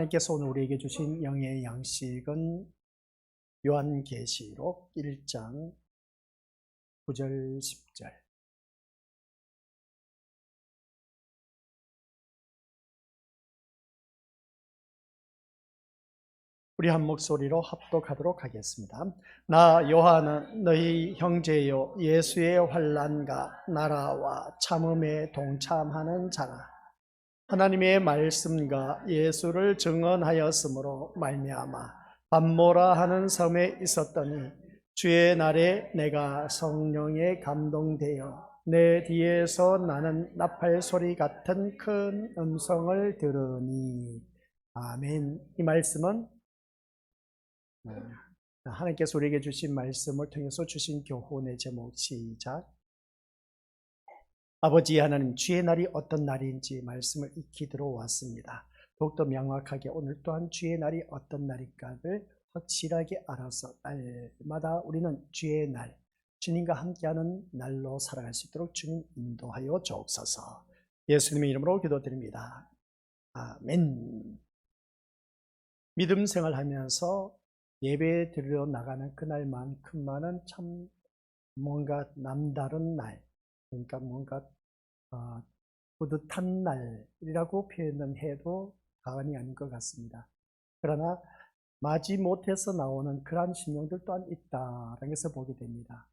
하나님께서 오늘 우리에게 주신 영의 양식은 요한계시록 1장 9절 10절. 우리 한 목소리로 합독하도록 하겠습니다. 나 요한은 너희 형제요 예수의 환난과 나라와 참음에 동참하는 자라. 하나님의 말씀과 예수를 증언하였으므로 말미암아 밤모라 하는 섬에 있었더니 주의 날에 내가 성령에 감동되어 내 뒤에서 나는 나팔 소리 같은 큰 음성을 들으니. 아멘. 이 말씀은 하나님께서 우리에게 주신 말씀을 통해서 주신 교훈의 제목. 시작. 아버지 하나님, 주의 날이 어떤 날인지 말씀을 익히 들어왔습니다. 더욱더 명확하게 오늘 또한 주의 날이 어떤 날일까를 확실하게 알아서 날마다 우리는 주의 날, 주님과 함께하는 날로 살아갈 수 있도록 주님 인도하여 주옵소서. 예수님의 이름으로 기도드립니다. 아멘. 믿음 생활하면서 예배 드리러 나가는 그날만큼만은 참 뭔가 남다른 날, 그러니까 뭔가 뿌듯한 날이라고 표현은 해도 과언이 아닌 것 같습니다. 그러나 마지 못해서 나오는 그러한 심령들 또한 있다라는 것을 보게 됩니다.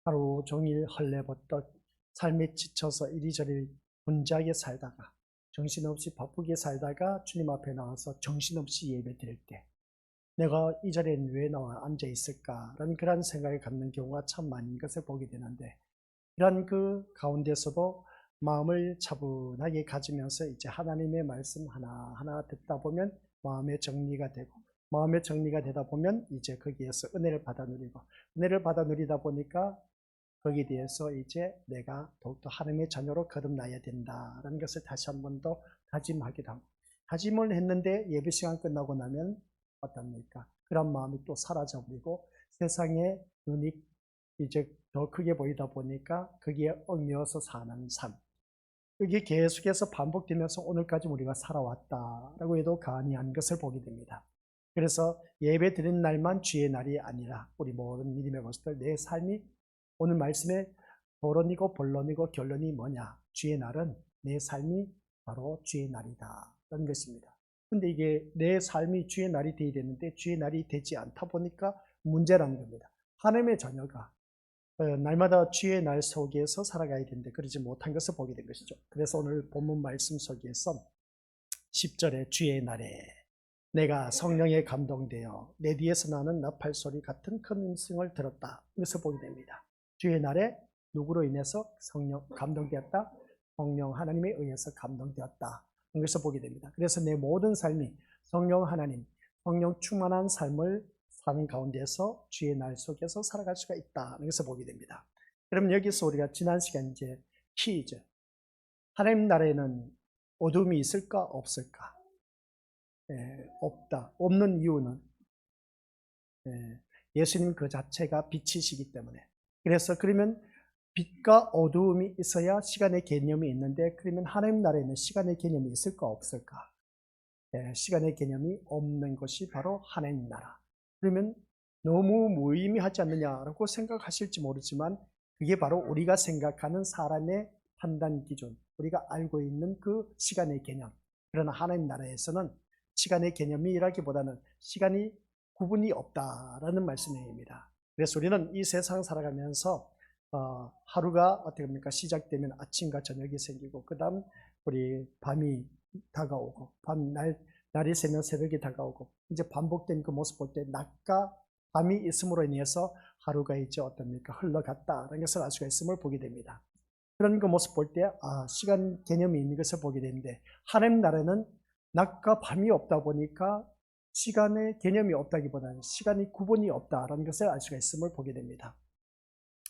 하루 종일 헐레벌떡 삶에 지쳐서 이리저리 분주하게 살다가 정신없이 바쁘게 살다가 주님 앞에 나와서 정신없이 예배 드릴 때 내가 이 자리에 왜 나와 앉아 있을까라는 그런 생각을 갖는 경우가 참 많은 것을 보게 되는데, 이런 그 가운데서도 마음을 차분하게 가지면서 이제 하나님의 말씀 하나하나 듣다 보면 마음의 정리가 되고, 마음의 정리가 되다 보면 이제 거기에서 은혜를 받아 누리고, 은혜를 받아 누리다 보니까 거기에 대해서 이제 내가 더욱더 하나님의 자녀로 거듭나야 된다라는 것을 다시 한 번 더 다짐하기도 하고, 다짐을 했는데 예배 시간 끝나고 나면 어떻습니까? 그런 마음이 또 사라져버리고 세상의 눈이 이제 더 크게 보이다 보니까 거기에 얽매여서 사는 삶, 이게 계속해서 반복되면서 오늘까지 우리가 살아왔다라고 해도 과언이 아닌 것을 보게 됩니다. 그래서 예배 드리는 날만 주의 날이 아니라 우리 모든 믿음의 것들, 내 삶이 오늘 말씀의 도론이고 본론이고 결론이 뭐냐? 주의 날은 내 삶이 바로 주의 날이다 라는 것입니다. 근데 이게 내 삶이 주의 날이 되어야 되는데 주의 날이 되지 않다 보니까 문제라는 겁니다. 하나님의 자녀가 날마다 주의 날 속에서 살아가야 되는데 그러지 못한 것을 보게 된 것이죠. 그래서 오늘 본문 말씀 속에서 10절에 주의 날에 내가 성령에 감동되어 내 뒤에서 나는 나팔 소리 같은 큰 음성을 들었다, 이것을 보게 됩니다. 주의 날에 누구로 인해서 성령 감동되었다? 성령 하나님에 의해서 감동되었다, 이것을 보게 됩니다. 그래서 내 모든 삶이 성령 하나님, 성령 충만한 삶을 사는 가운데서 주의 날 속에서 살아갈 수가 있다는 것을 보게 됩니다. 그러면 여기서 우리가 지난 시간 이제 퀴즈, 하나님 나라에는 어둠이 있을까 없을까? 없다. 없는 이유는 예수님 그 자체가 빛이시기 때문에. 그래서 그러면 빛과 어두움이 있어야 시간의 개념이 있는데, 그러면 하나님 나라에는 시간의 개념이 있을까 없을까? 시간의 개념이 없는 것이 바로 하나님 나라. 그러면 너무 무의미하지 않느냐라고 생각하실지 모르지만 그게 바로 우리가 생각하는 사람의 판단 기준, 우리가 알고 있는 그 시간의 개념. 그러나 하나님 나라에서는 시간의 개념이라기보다는 시간이 구분이 없다라는 말씀입니다. 그래서 우리는 이 세상 살아가면서 하루가 어떻게 합니까? 시작되면 아침과 저녁이 생기고, 그 다음 우리 밤이 다가오고, 날이 새면 새벽이 다가오고, 이제 반복된 그 모습 볼 때 낮과 밤이 있음으로 인해서 하루가 이제 어떻습니까? 흘러갔다라는 것을 알 수가 있음을 보게 됩니다. 그런 그 모습 볼 때 시간 개념이 있는 것을 보게 되는데, 하나님 나라는 낮과 밤이 없다 보니까 시간의 개념이 없다기보다는 시간이 구분이 없다라는 것을 알 수가 있음을 보게 됩니다.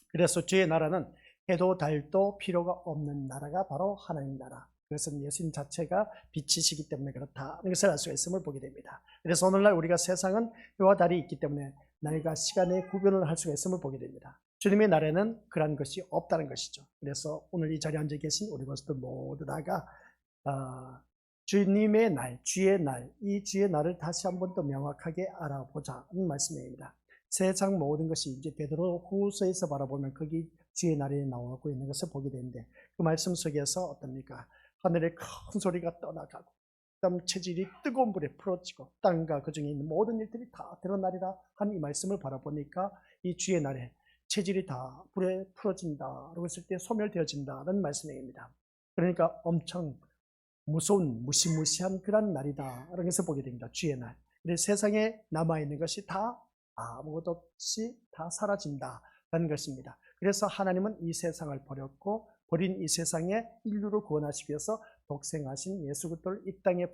그래서 주의 나라는 해도 달도 필요가 없는 나라가 바로 하나님 나라. 그것은 예수님 자체가 빛이시기 때문에 그렇다는 것을 알 수가 있음을 보게 됩니다. 그래서 오늘날 우리가 세상은 해와 달이 있기 때문에 날과 시간의 구별을 할 수가 있음을 보게 됩니다. 주님의 날에는 그런 것이 없다는 것이죠. 그래서 오늘 이 자리에 앉아 계신 우리 것들 모두 다가 주님의 날, 주의 날, 이 주의 날을 다시 한 번 더 명확하게 알아보자는 말씀입니다. 세상 모든 것이 이제 베드로 후서에서 바라보면 거기 주의 날이 나오고 있는 것을 보게 되는데, 그 말씀 속에서 어떻습니까? 하늘에 큰 소리가 떠나가고, 그다음 체질이 뜨거운 불에 풀어지고, 땅과 그 중에 있는 모든 일들이 다 드러나리라 한 이 말씀을 바라보니까, 이 주의 날에 체질이 다 불에 풀어진다라고 했을 때 소멸되어진다는 말씀입니다. 그러니까 엄청 무서운 무시무시한 그런 날이다라는 것을 보게 됩니다. 주의 날. 그래서 세상에 남아있는 것이 다 아무것도 없이 다 사라진다라는 것입니다. 그래서 하나님은 이 세상을 버렸고, 버린 이 세상에 인류를 구원하시기 위해서 독생하신 예수 그리스도를 이 땅에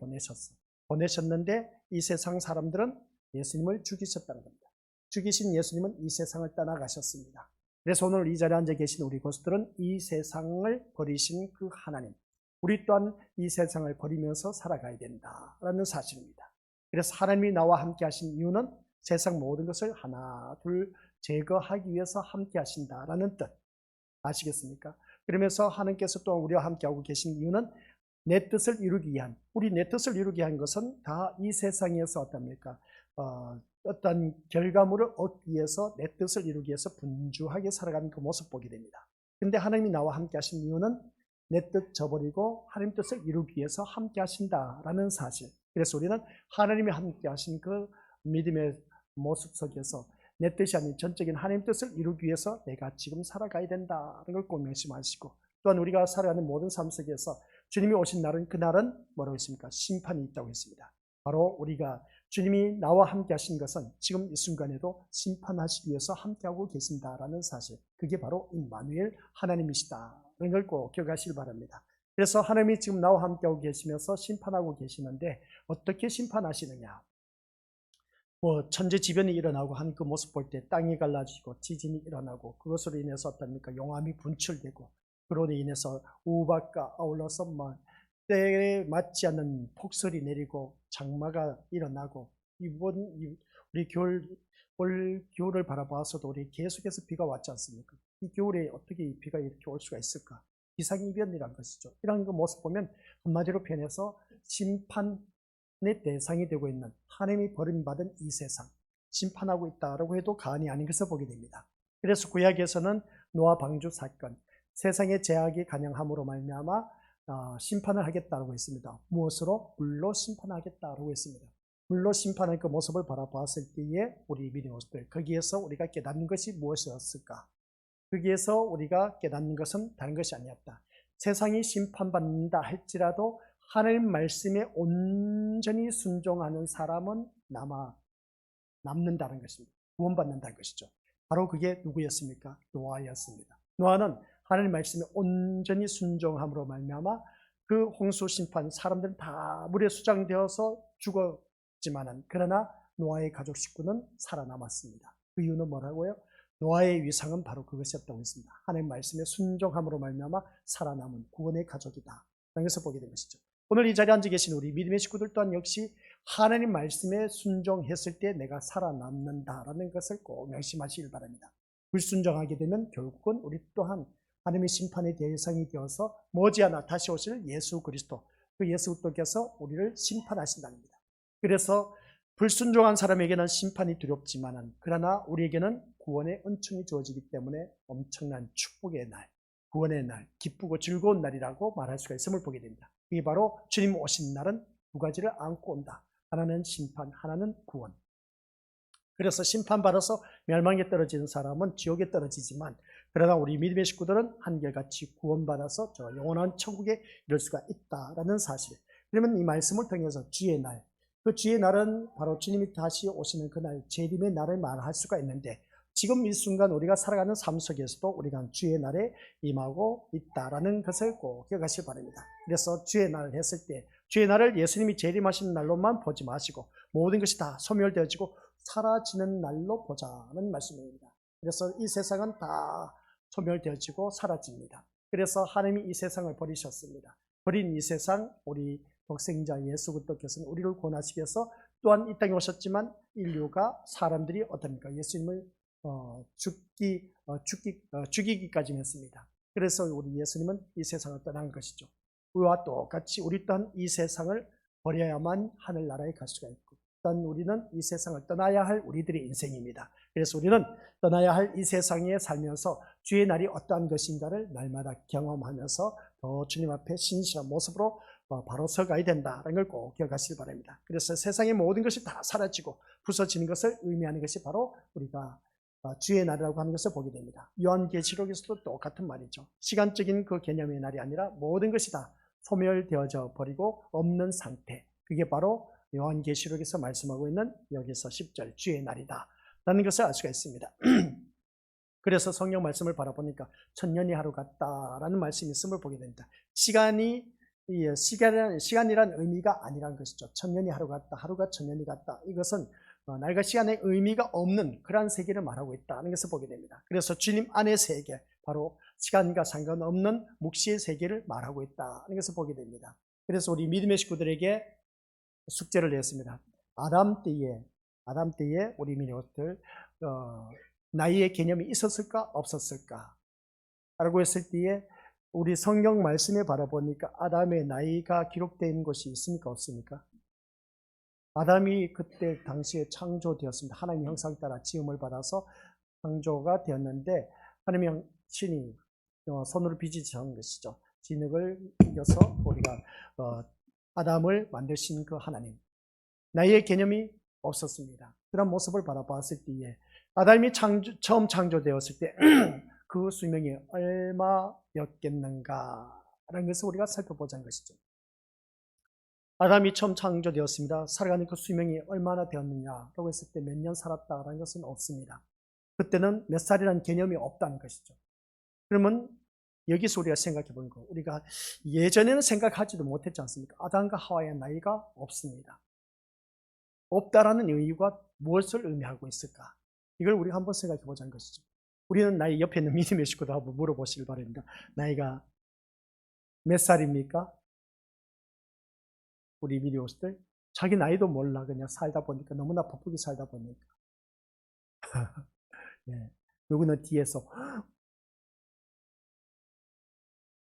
보내셨는데, 이 세상 사람들은 예수님을 죽이셨다는 겁니다. 죽이신 예수님은 이 세상을 떠나가셨습니다. 그래서 오늘 이 자리에 앉아 계신 우리 고수들은 이 세상을 버리신 그 하나님, 우리 또한 이 세상을 버리면서 살아가야 된다라는 사실입니다. 그래서 하나님이 나와 함께 하신 이유는 세상 모든 것을 하나 둘 제거하기 위해서 함께 하신다라는 뜻 아시겠습니까? 그러면서 하나님께서 또 우리와 함께하고 계신 이유는 내 뜻을 이루기 위한, 우리 내 뜻을 이루기 위한 것은 다 이 세상에서 어떻습니까? 어떤 결과물을 얻기 위해서 내 뜻을 이루기 위해서 분주하게 살아가는 그 모습 보게 됩니다. 근데 하나님이 나와 함께 하신 이유는 내 뜻 저버리고 하나님 뜻을 이루기 위해서 함께 하신다라는 사실. 그래서 우리는 하나님이 함께 하신 그 믿음의 모습 속에서 내 뜻이 아닌 전적인 하나님 뜻을 이루기 위해서 내가 지금 살아가야 된다는 걸 꼭 명심하시고, 또한 우리가 살아가는 모든 삶 속에서 주님이 오신 날은, 그날은 뭐라고 했습니까? 심판이 있다고 했습니다. 바로 우리가 주님이 나와 함께 하신 것은 지금 이 순간에도 심판하시기 위해서 함께하고 계신다라는 사실, 그게 바로 임마누엘 하나님이시다는 걸 꼭 기억하시기 바랍니다. 그래서 하나님이 지금 나와 함께하고 계시면서 심판하고 계시는데, 어떻게 심판하시느냐? 천재지변이 일어나고 한 그 모습 볼 때 땅이 갈라지고 지진이 일어나고, 그것으로 인해서 어떻습니까? 용암이 분출되고, 그로 인해서 우박과 아울러서 때에 맞지 않는 폭설이 내리고 장마가 일어나고, 우리 올 겨울을 바라봐서도 우리 계속해서 비가 왔지 않습니까? 이 겨울에 어떻게 이 비가 이렇게 올 수가 있을까? 기상이변이란 것이죠. 이런 그 모습 보면 한마디로 표현해서 심판의 대상이 되고 있는 하나님이 버림받은 이 세상, 심판하고 있다라고 해도 과언이 아닌 것을 보게 됩니다. 그래서 구약에서는 노아 방주 사건, 세상의 제약이 간영함으로 말미암아 심판을 하겠다고 했습니다. 무엇으로? 물로 심판하겠다고 했습니다. 물로 심판할 그 모습을 바라보았을 때에 우리 믿음들, 거기에서 우리가 깨닫는 것이 무엇이었을까? 거기에서 우리가 깨닫는 것은 다른 것이 아니었다. 세상이 심판받는다 할지라도 하나님 말씀에 온전히 순종하는 사람은 남는다는 것입니다. 구원받는다는 것이죠. 바로 그게 누구였습니까? 노아였습니다. 노아는 하나님 말씀에 온전히 순종함으로 말미암아 그 홍수 심판, 사람들은 다 물에 수장되어서 죽었지만은, 그러나 노아의 가족 식구는 살아남았습니다. 그 이유는 뭐라고요? 노아의 위상은 바로 그것이었다고 했습니다. 하나님 말씀에 순종함으로 말미암아 살아남은 구원의 가족이다. 여기서 보게 된 것이죠. 오늘 이 자리에 앉아 계신 우리 믿음의 식구들 또한 역시 하나님 말씀에 순종했을 때 내가 살아남는다라는 것을 꼭 명심하시길 바랍니다. 불순종하게 되면 결국은 우리 또한 하나님의 심판의 대상이 되어서 머지않아 다시 오실 예수 그리스도, 그 예수 그리스도께서 우리를 심판하신다는 겁니다. 그래서 불순종한 사람에게는 심판이 두렵지만은, 그러나 우리에게는 구원의 은총이 주어지기 때문에 엄청난 축복의 날, 구원의 날, 기쁘고 즐거운 날이라고 말할 수가 있음을 보게 됩니다. 이게 바로 주님 오신 날은 두 가지를 안고 온다. 하나는 심판, 하나는 구원. 그래서 심판받아서 멸망에 떨어지는 사람은 지옥에 떨어지지만, 그러나 우리 믿음의 식구들은 한결같이 구원받아서 저 영원한 천국에 이를 수가 있다라는 사실. 그러면 이 말씀을 통해서 주의 날, 그 주의 날은 바로 주님이 다시 오시는 그날, 재림의 날을 말할 수가 있는데, 지금 이 순간 우리가 살아가는 삶 속에서도 우리가 주의 날에 임하고 있다라는 것을 꼭 기억하시기 바랍니다. 그래서 주의 날을 했을 때, 주의 날을 예수님이 재림하시는 날로만 보지 마시고 모든 것이 다 소멸되어지고 사라지는 날로 보자는 말씀입니다. 그래서 이 세상은 다 소멸되어지고 사라집니다. 그래서 하나님이 이 세상을 버리셨습니다. 버린 이 세상, 우리 독생자 예수 그리스도께서는 우리를 구원하시기 위해서 또한 이 땅에 오셨지만, 인류가, 사람들이 어떻습니까? 예수님을 죽이기까지 했습니다. 그래서 우리 예수님은 이 세상을 떠난 것이죠. 우리와 똑같이 우리 또한 이 세상을 버려야만 하늘나라에 갈 수가 있고, 또한 우리는 이 세상을 떠나야 할 우리들의 인생입니다. 그래서 우리는 떠나야 할 이 세상에 살면서 주의 날이 어떠한 것인가를 날마다 경험하면서 더 주님 앞에 신실한 모습으로 바로 서가야 된다는 걸 꼭 기억하시기 바랍니다. 그래서 세상의 모든 것이 다 사라지고 부서지는 것을 의미하는 것이 바로 우리가 주의 날이라고 하는 것을 보게 됩니다. 요한계시록에서도 똑같은 말이죠. 시간적인 그 개념의 날이 아니라 모든 것이 다 소멸되어져 버리고 없는 상태, 그게 바로 요한계시록에서 말씀하고 있는 여기서 10절 주의 날이다 라는 것을 알 수가 있습니다. 그래서 성경 말씀을 바라보니까 천년이 하루 같다라는 말씀이 있음을 보게 됩니다. 시간이란 의미가 아니란 것이죠. 천년이 하루 같다, 하루가 천년이 같다. 이것은 날과 시간의 의미가 없는 그러한 세계를 말하고 있다는 것을 보게 됩니다. 그래서 주님 안의 세계, 바로 시간과 상관없는 묵시의 세계를 말하고 있다는 것을 보게 됩니다. 그래서 우리 믿음의 식구들에게 숙제를 냈습니다. 아담 때에 우리 민족들 나이의 개념이 있었을까 없었을까 라고 했을 때에 우리 성경 말씀에 바라보니까 아담의 나이가 기록된 것이 있습니까 없습니까? 아담이 그때 당시에 창조되었습니다. 하나님의 형상 따라 지음을 받아서 창조가 되었는데 하나님의 신이 손으로 빚으신 것이죠. 진흙을 이겨서 우리가 아담을 만드신 그 하나님, 나이의 개념이 없었습니다. 그런 모습을 바라봤을 때에 아담이 처음 창조되었을 때 그 수명이 얼마였겠는가라는 것을 우리가 살펴보자는 것이죠. 아담이 처음 창조되었습니다. 살아가는 그 수명이 얼마나 되었느냐라고 했을 때 몇 년 살았다라는 것은 없습니다. 그때는 몇 살이라는 개념이 없다는 것이죠. 그러면 여기서 우리가 생각해 보는 거, 우리가 예전에는 생각하지도 못했지 않습니까? 아담과 하와의 나이가 없습니다. 없다라는 이유가 무엇을 의미하고 있을까? 이걸 우리가 한번 생각해 보자는 것이죠. 우리는 나이 옆에 있는 믿음의 식구도 한번 물어보시길 바랍니다. 나이가 몇 살입니까? 우리 미디어스들 자기 나이도 몰라. 그냥 살다 보니까, 너무나 바쁘게 살다 보니까. 네. 누구는 뒤에서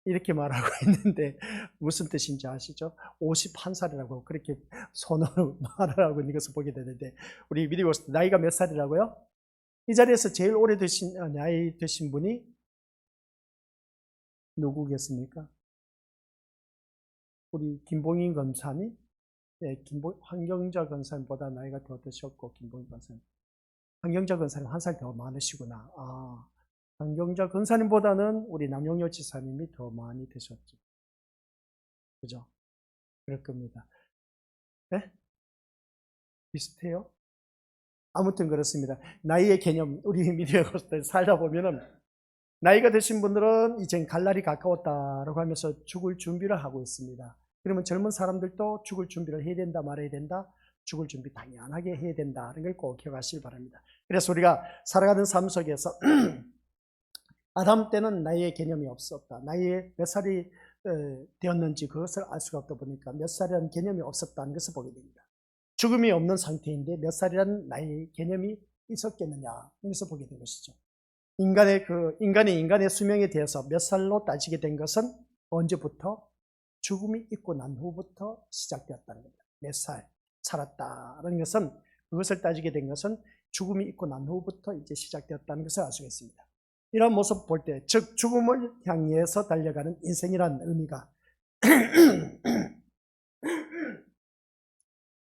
이렇게 말하고 있는데 무슨 뜻인지 아시죠? 51살이라고 그렇게 손으로 말을 하고 있는 것을 보게 되는데, 우리 미디어스들 나이가 몇 살이라고요? 이 자리에서 제일 오래 나이 드신 분이 누구겠습니까? 우리 김봉인 검사님? 네, 황경자 검사님보다 나이가 더 드셨고, 김봉인 검사님. 황경자 검사님 한 살 더 많으시구나. 황경자 검사님보다는 우리 남용여 지사님이 더 많이 되셨죠. 그죠? 그럴 겁니다. 네? 비슷해요? 아무튼 그렇습니다. 나이의 개념, 우리 미디어 살다 보면은 나이가 드신 분들은 이젠 갈 날이 가까웠다라고 하면서 죽을 준비를 하고 있습니다. 그러면 젊은 사람들도 죽을 준비를 해야 된다 말아야 된다? 죽을 준비 당연하게 해야 된다는 걸 꼭 기억하시길 바랍니다. 그래서 우리가 살아가는 삶 속에서 아담 때는 나이의 개념이 없었다. 나이에 몇 살이 되었는지 그것을 알 수가 없다 보니까 몇 살이라는 개념이 없었다는 것을 보게 됩니다. 죽음이 없는 상태인데 몇 살이라는 나이의 개념이 있었겠느냐, 여기서 보게 된 것이죠. 인간의 수명에 대해서 몇 살로 따지게 된 것은 언제부터? 죽음이 있고 난 후부터 시작되었다는 겁니다. 몇 살 살았다는 것은, 그것을 따지게 된 것은 죽음이 있고 난 후부터 이제 시작되었다는 것을 알 수 있습니다. 이런 모습 볼 때, 즉 죽음을 향해서 달려가는 인생이라는 의미가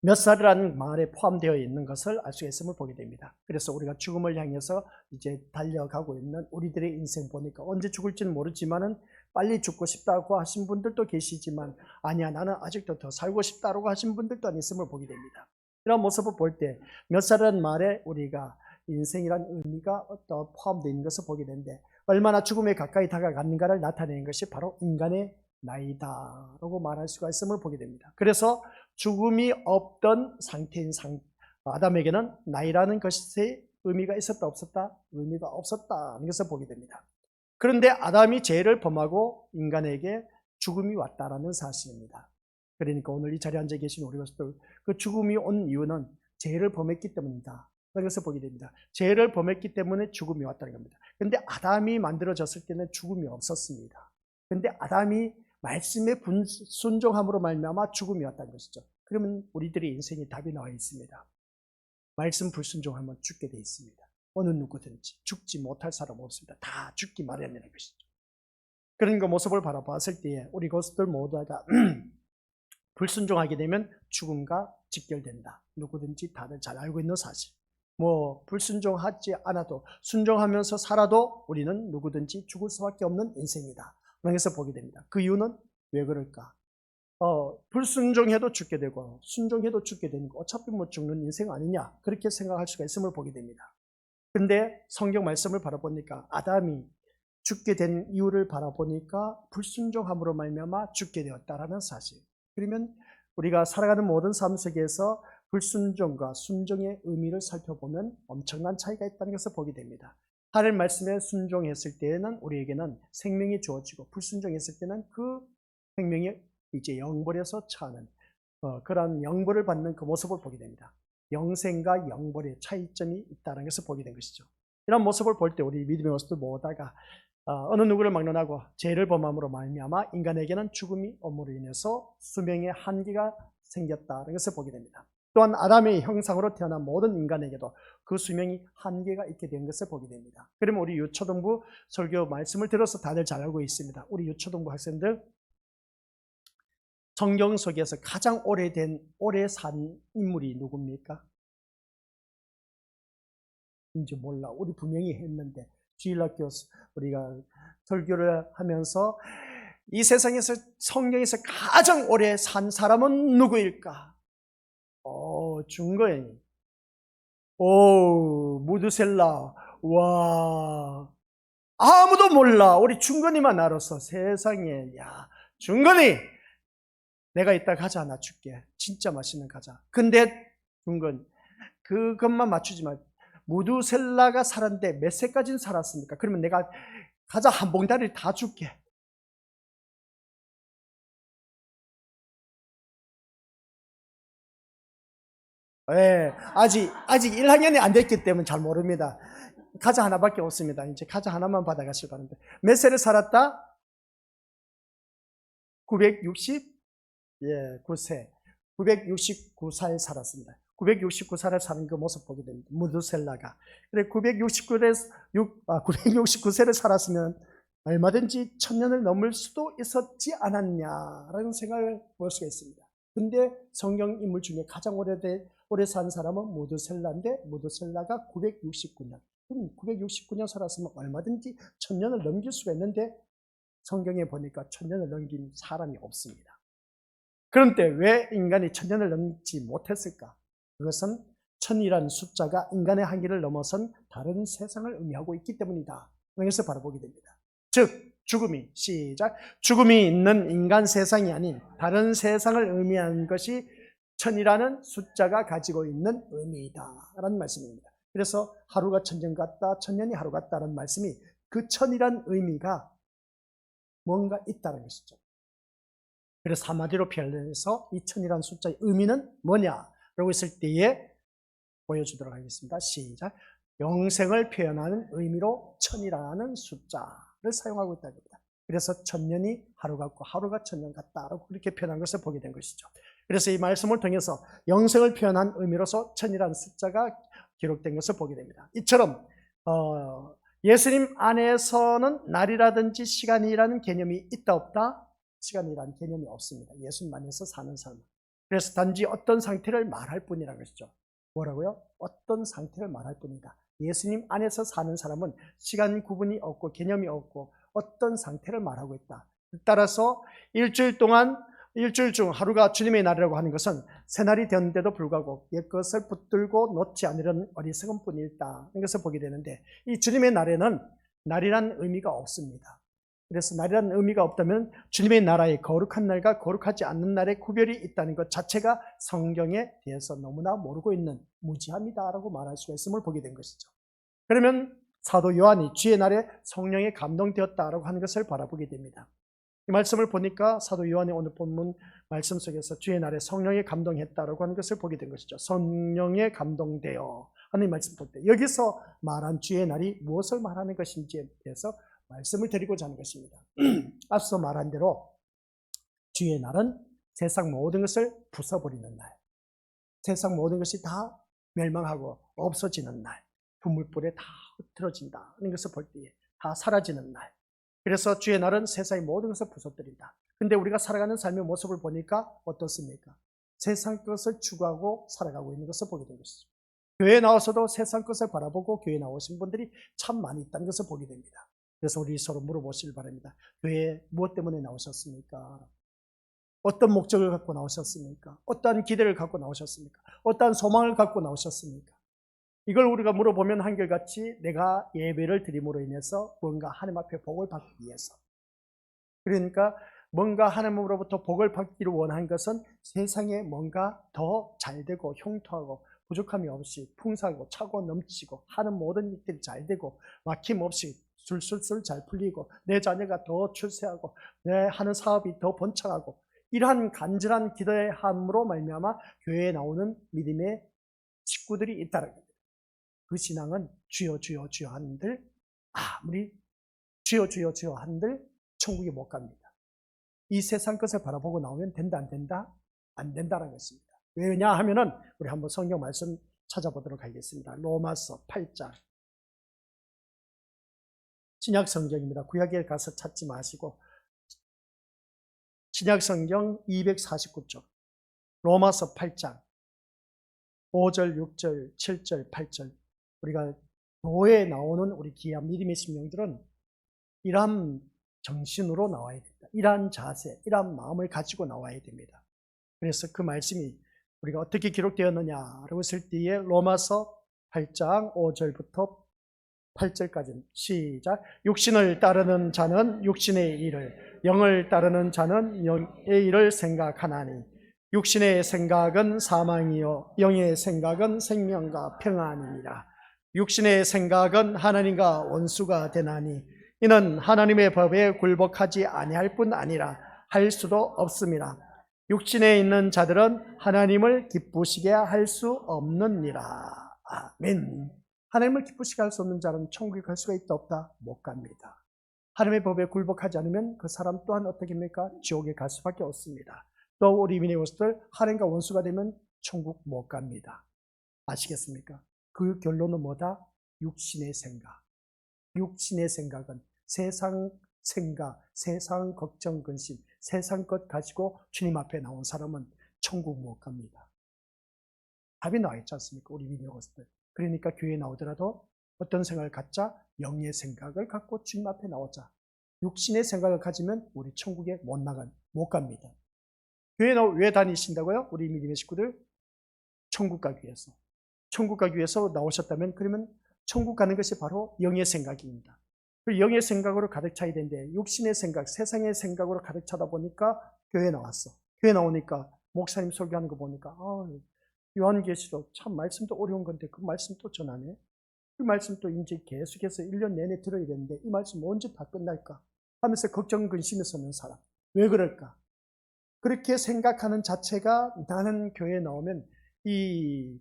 몇 살이라는 말에 포함되어 있는 것을 알 수 있음을 보게 됩니다. 그래서 우리가 죽음을 향해서 이제 달려가고 있는 우리들의 인생 보니까 언제 죽을지는 모르지만은 빨리 죽고 싶다고 하신 분들도 계시지만, 아니야 나는 아직도 더 살고 싶다고 하신 분들도 있음을 보게 됩니다. 이런 모습을 볼 때 몇 살이라는 말에 우리가 인생이라는 의미가 포함되어 있는 것을 보게 되는데, 얼마나 죽음에 가까이 다가갔는가를 나타내는 것이 바로 인간의 나이다라고 말할 수가 있음을 보게 됩니다. 그래서 죽음이 없던 상태인 아담에게는 나이라는 것의 의미가 있었다 없었다? 의미가 없었다는 것을 보게 됩니다. 그런데 아담이 죄를 범하고 인간에게 죽음이 왔다라는 사실입니다. 그러니까 오늘 이 자리에 앉아 계신 우리 것들, 그 죽음이 온 이유는 죄를 범했기 때문이다 라는 것을 보게 됩니다. 죄를 범했기 때문에 죽음이 왔다는 겁니다. 그런데 아담이 만들어졌을 때는 죽음이 없었습니다. 그런데 아담이 말씀의 순종함으로 말미암아 죽음이 왔다는 것이죠. 그러면 우리들의 인생에 답이 나와 있습니다. 말씀 불순종하면 죽게 돼 있습니다. 어느 누구든지 죽지 못할 사람 없습니다. 다 죽기 마련이라는 것이죠. 그런 그 모습을 바라봤을 때에 우리 것들 모두가 불순종하게 되면 죽음과 직결된다. 누구든지 다들 잘 알고 있는 사실. 불순종하지 않아도 순종하면서 살아도 우리는 누구든지 죽을 수밖에 없는 인생이다. 그래서 보게 됩니다. 그 이유는 왜 그럴까? 불순종해도 죽게 되고 순종해도 죽게 되는 거 어차피 죽는 인생 아니냐 그렇게 생각할 수가 있음을 보게 됩니다. 근데 성경 말씀을 바라보니까 아담이 죽게 된 이유를 바라보니까 불순종함으로 말미암아 죽게 되었다라는 사실. 그러면 우리가 살아가는 모든 삶 속에서 불순종과 순종의 의미를 살펴보면 엄청난 차이가 있다는 것을 보게 됩니다. 하나님 말씀에 순종했을 때에는 우리에게는 생명이 주어지고 불순종했을 때는 그 생명이 이제 영벌에서 처하는 그런 영벌을 받는 그 모습을 보게 됩니다. 영생과 영벌의 차이점이 있다는 것을 보게 된 것이죠. 이런 모습을 볼 때 우리 믿음의 모습들 모두가 어느 누구를 막론하고 죄를 범함으로 말미암아 인간에게는 죽음이 엄으로 인해서 수명의 한계가 생겼다는 것을 보게 됩니다. 또한 아담의 형상으로 태어난 모든 인간에게도 그 수명이 한계가 있게 된 것을 보게 됩니다. 그러면 우리 유초등부 설교 말씀을 들어서 다들 잘 알고 있습니다. 우리 유초등부 학생들 성경 속에서 가장 오래 산 인물이 누굽니까? 이제 몰라. 우리 분명히 했는데 주일학교 우리가 설교를 하면서 이 세상에서 성경에서 가장 오래 산 사람은 누구일까? 중거인. 무드셀라. 와, 아무도 몰라. 우리 중건이만 알았어. 세상에. 야, 중건이 내가 이따 과자 하나 줄게. 진짜 맛있는 과자. 근데 중건 그것만 맞추지 마. 무드셀라가 살았는데 몇 세까지는 살았습니까? 그러면 내가 과자 한 봉다리를 다 줄게. 예, 아직 1학년이 안 됐기 때문에 잘 모릅니다. 과자 하나밖에 없습니다. 이제 과자 하나만 받아가시기 바랍니다. 몇 세를 살았다? 969세. 969살 살았습니다. 969살을 사는 그 모습 보게 됩니다. 무드셀라가. 그래, 969세를 살았으면 얼마든지 1000년을 넘을 수도 있었지 않았냐라는 생각을 볼 수가 있습니다. 근데 성경 인물 중에 가장 오래 산 사람은 무드셀라인데 무드셀라가 969년. 그럼 969년 살았으면 얼마든지 1000년을 넘길 수가 있는데 성경에 보니까 1000년을 넘긴 사람이 없습니다. 그런데 왜 인간이 1000년을 넘지 못했을까? 그것은 1000이라는 숫자가 인간의 한계를 넘어선 다른 세상을 의미하고 있기 때문이다. 그래서 바라보게 됩니다. 즉 죽음이 있는 인간 세상이 아닌 다른 세상을 의미하는 것이 1000이라는 숫자가 가지고 있는 의미이다 라는 말씀입니다. 그래서 하루가 1000년 같다, 1000년이 하루 같다는 말씀이 그 1000이라는 의미가 뭔가 있다는 것이죠. 그래서 한마디로 표현해서 이 1000이라는 숫자의 의미는 뭐냐라고 했을 때에 보여주도록 하겠습니다. 시작. 영생을 표현하는 의미로 1000이라는 숫자를 사용하고 있다는 겁니다. 그래서 1000년이 하루 같고 하루가 1000년 같다라고 그렇게 표현한 것을 보게 된 것이죠. 그래서 이 말씀을 통해서 영생을 표현한 의미로서 1000이라는 숫자가 기록된 것을 보게 됩니다. 이처럼 예수님 안에서는 날이라든지 시간이라는 개념이 있다 없다? 시간이라는 개념이 없습니다. 예수님 안에서 사는 삶. 그래서 단지 어떤 상태를 말할 뿐이라는 것이죠. 뭐라고요? 어떤 상태를 말할 뿐이다. 예수님 안에서 사는 사람은 시간 구분이 없고 개념이 없고 어떤 상태를 말하고 있다. 따라서 일주일 중 하루가 주님의 날이라고 하는 것은 새날이 되었는데도 불구하고 옛것을 붙들고 놓지 않으려는 어리석은 뿐이다. 이것을 보게 되는데 이 주님의 날에는 날이라는 의미가 없습니다. 그래서 날이라는 의미가 없다면 주님의 나라의 거룩한 날과 거룩하지 않는 날의 구별이 있다는 것 자체가 성경에 대해서 너무나 모르고 있는 무지함이다라고 말할 수가 있음을 보게 된 것이죠. 그러면 사도 요한이 주의 날에 성령에 감동되었다라고 하는 것을 바라보게 됩니다. 이 말씀을 보니까 사도 요한의 오늘 본문 말씀 속에서 주의 날에 성령에 감동했다라고 하는 것을 보게 된 것이죠. 성령에 감동되어 하는 말씀 볼 때 여기서 말한 주의 날이 무엇을 말하는 것인지에 대해서 말씀을 드리고자 하는 것입니다. 앞서 말한 대로 주의 날은 세상 모든 것을 부숴버리는 날, 세상 모든 것이 다 멸망하고 없어지는 날, 분물불에 다 흩어진다는 것을 볼 때에 다 사라지는 날. 그래서 주의 날은 세상의 모든 것을 부숴버린다. 근데 우리가 살아가는 삶의 모습을 보니까 어떻습니까? 세상 것을 추구하고 살아가고 있는 것을 보게 된 것이죠. 교회에 나와서도 세상 것을 바라보고 교회에 나오신 분들이 참 많이 있다는 것을 보게 됩니다. 그래서 우리 서로 물어보시길 바랍니다. 교회에 무엇 때문에 나오셨습니까? 어떤 목적을 갖고 나오셨습니까? 어떠한 기대를 갖고 나오셨습니까? 어떠한 소망을 갖고 나오셨습니까? 이걸 우리가 물어보면 한결같이 내가 예배를 드림으로 인해서 뭔가 하나님 앞에 복을 받기 위해서, 그러니까 뭔가 하나님으로부터 복을 받기를 원한 것은 세상에 뭔가 더 잘되고 형통하고 부족함이 없이 풍성하고 차고 넘치고 하는 모든 일들이 잘되고 막힘없이 술술술 잘 풀리고 내 자녀가 더 출세하고 내 하는 사업이 더 번창하고, 이러한 간절한 기도의 함으로 말미암아 교회에 나오는 믿음의 식구들이 있다는 겁니다. 그 신앙은 주여 주여 주여 한들 아무리 주여 주여 주여 한들 천국에 못 갑니다. 이 세상 것을 바라보고 나오면 된다 안 된다? 안 된다는 것입니다. 왜냐 하면은 우리 한번 성경 말씀 찾아보도록 하겠습니다. 로마서 8장. 신약 성경입니다. 구약에 가서 찾지 마시고 신약 성경 249쪽 로마서 8장 5절, 6절, 7절, 8절. 우리가 교회에 나오는 우리 귀한 믿음의 심령들은 이러한 정신으로 나와야 된다. 이러한 자세, 이러한 마음을 가지고 나와야 됩니다. 그래서 그 말씀이 우리가 어떻게 기록되었느냐라고 했을 때에 로마서 8장 5절부터 8절까지 시작. 육신을 따르는 자는 육신의 일을, 영을 따르는 자는 영의 일을 생각하나니 육신의 생각은 사망이요 영의 생각은 생명과 평안이니라. 육신의 생각은 하나님과 원수가 되나니 이는 하나님의 법에 굴복하지 아니할 뿐 아니라 할 수도 없음이라. 육신에 있는 자들은 하나님을 기쁘시게 할 수 없느니라. 아멘. 하나님을 기쁘시게 할 수 없는 자는 천국에 갈 수가 있다 없다? 못 갑니다. 하나님의 법에 굴복하지 않으면 그 사람 또한 어떻게 합니까? 지옥에 갈 수밖에 없습니다. 또 우리 믿음의 것들 하나님과 원수가 되면 천국 못 갑니다. 아시겠습니까? 그 결론은 뭐다? 육신의 생각. 육신의 생각은 세상 생각, 세상 걱정, 근심, 세상 것 가지고 주님 앞에 나온 사람은 천국 못 갑니다. 답이 나와 있지 않습니까? 우리 믿음의 것들. 그러니까 교회에 나오더라도 어떤 생각을 갖자? 영의 생각을 갖고 주님 앞에 나오자. 육신의 생각을 가지면 우리 천국에 못 갑니다. 교회에 왜 다니신다고요? 우리 믿음의 식구들? 천국 가기 위해서. 천국 가기 위해서 나오셨다면 그러면 천국 가는 것이 바로 영의 생각입니다. 그 영의 생각으로 가득 차야 되는데 육신의 생각, 세상의 생각으로 가득 차다 보니까 교회에 나왔어. 교회 나오니까 목사님 설교하는 거 보니까 요한계시록 참 말씀도 어려운 건데 그 말씀 또 전하네. 그 말씀 또 이제 계속해서 1년 내내 들어야 되는데 이 말씀 언제 다 끝날까 하면서 걱정 근심에 서는 사람. 왜 그럴까? 그렇게 생각하는 자체가 나는 교회에 나오면 이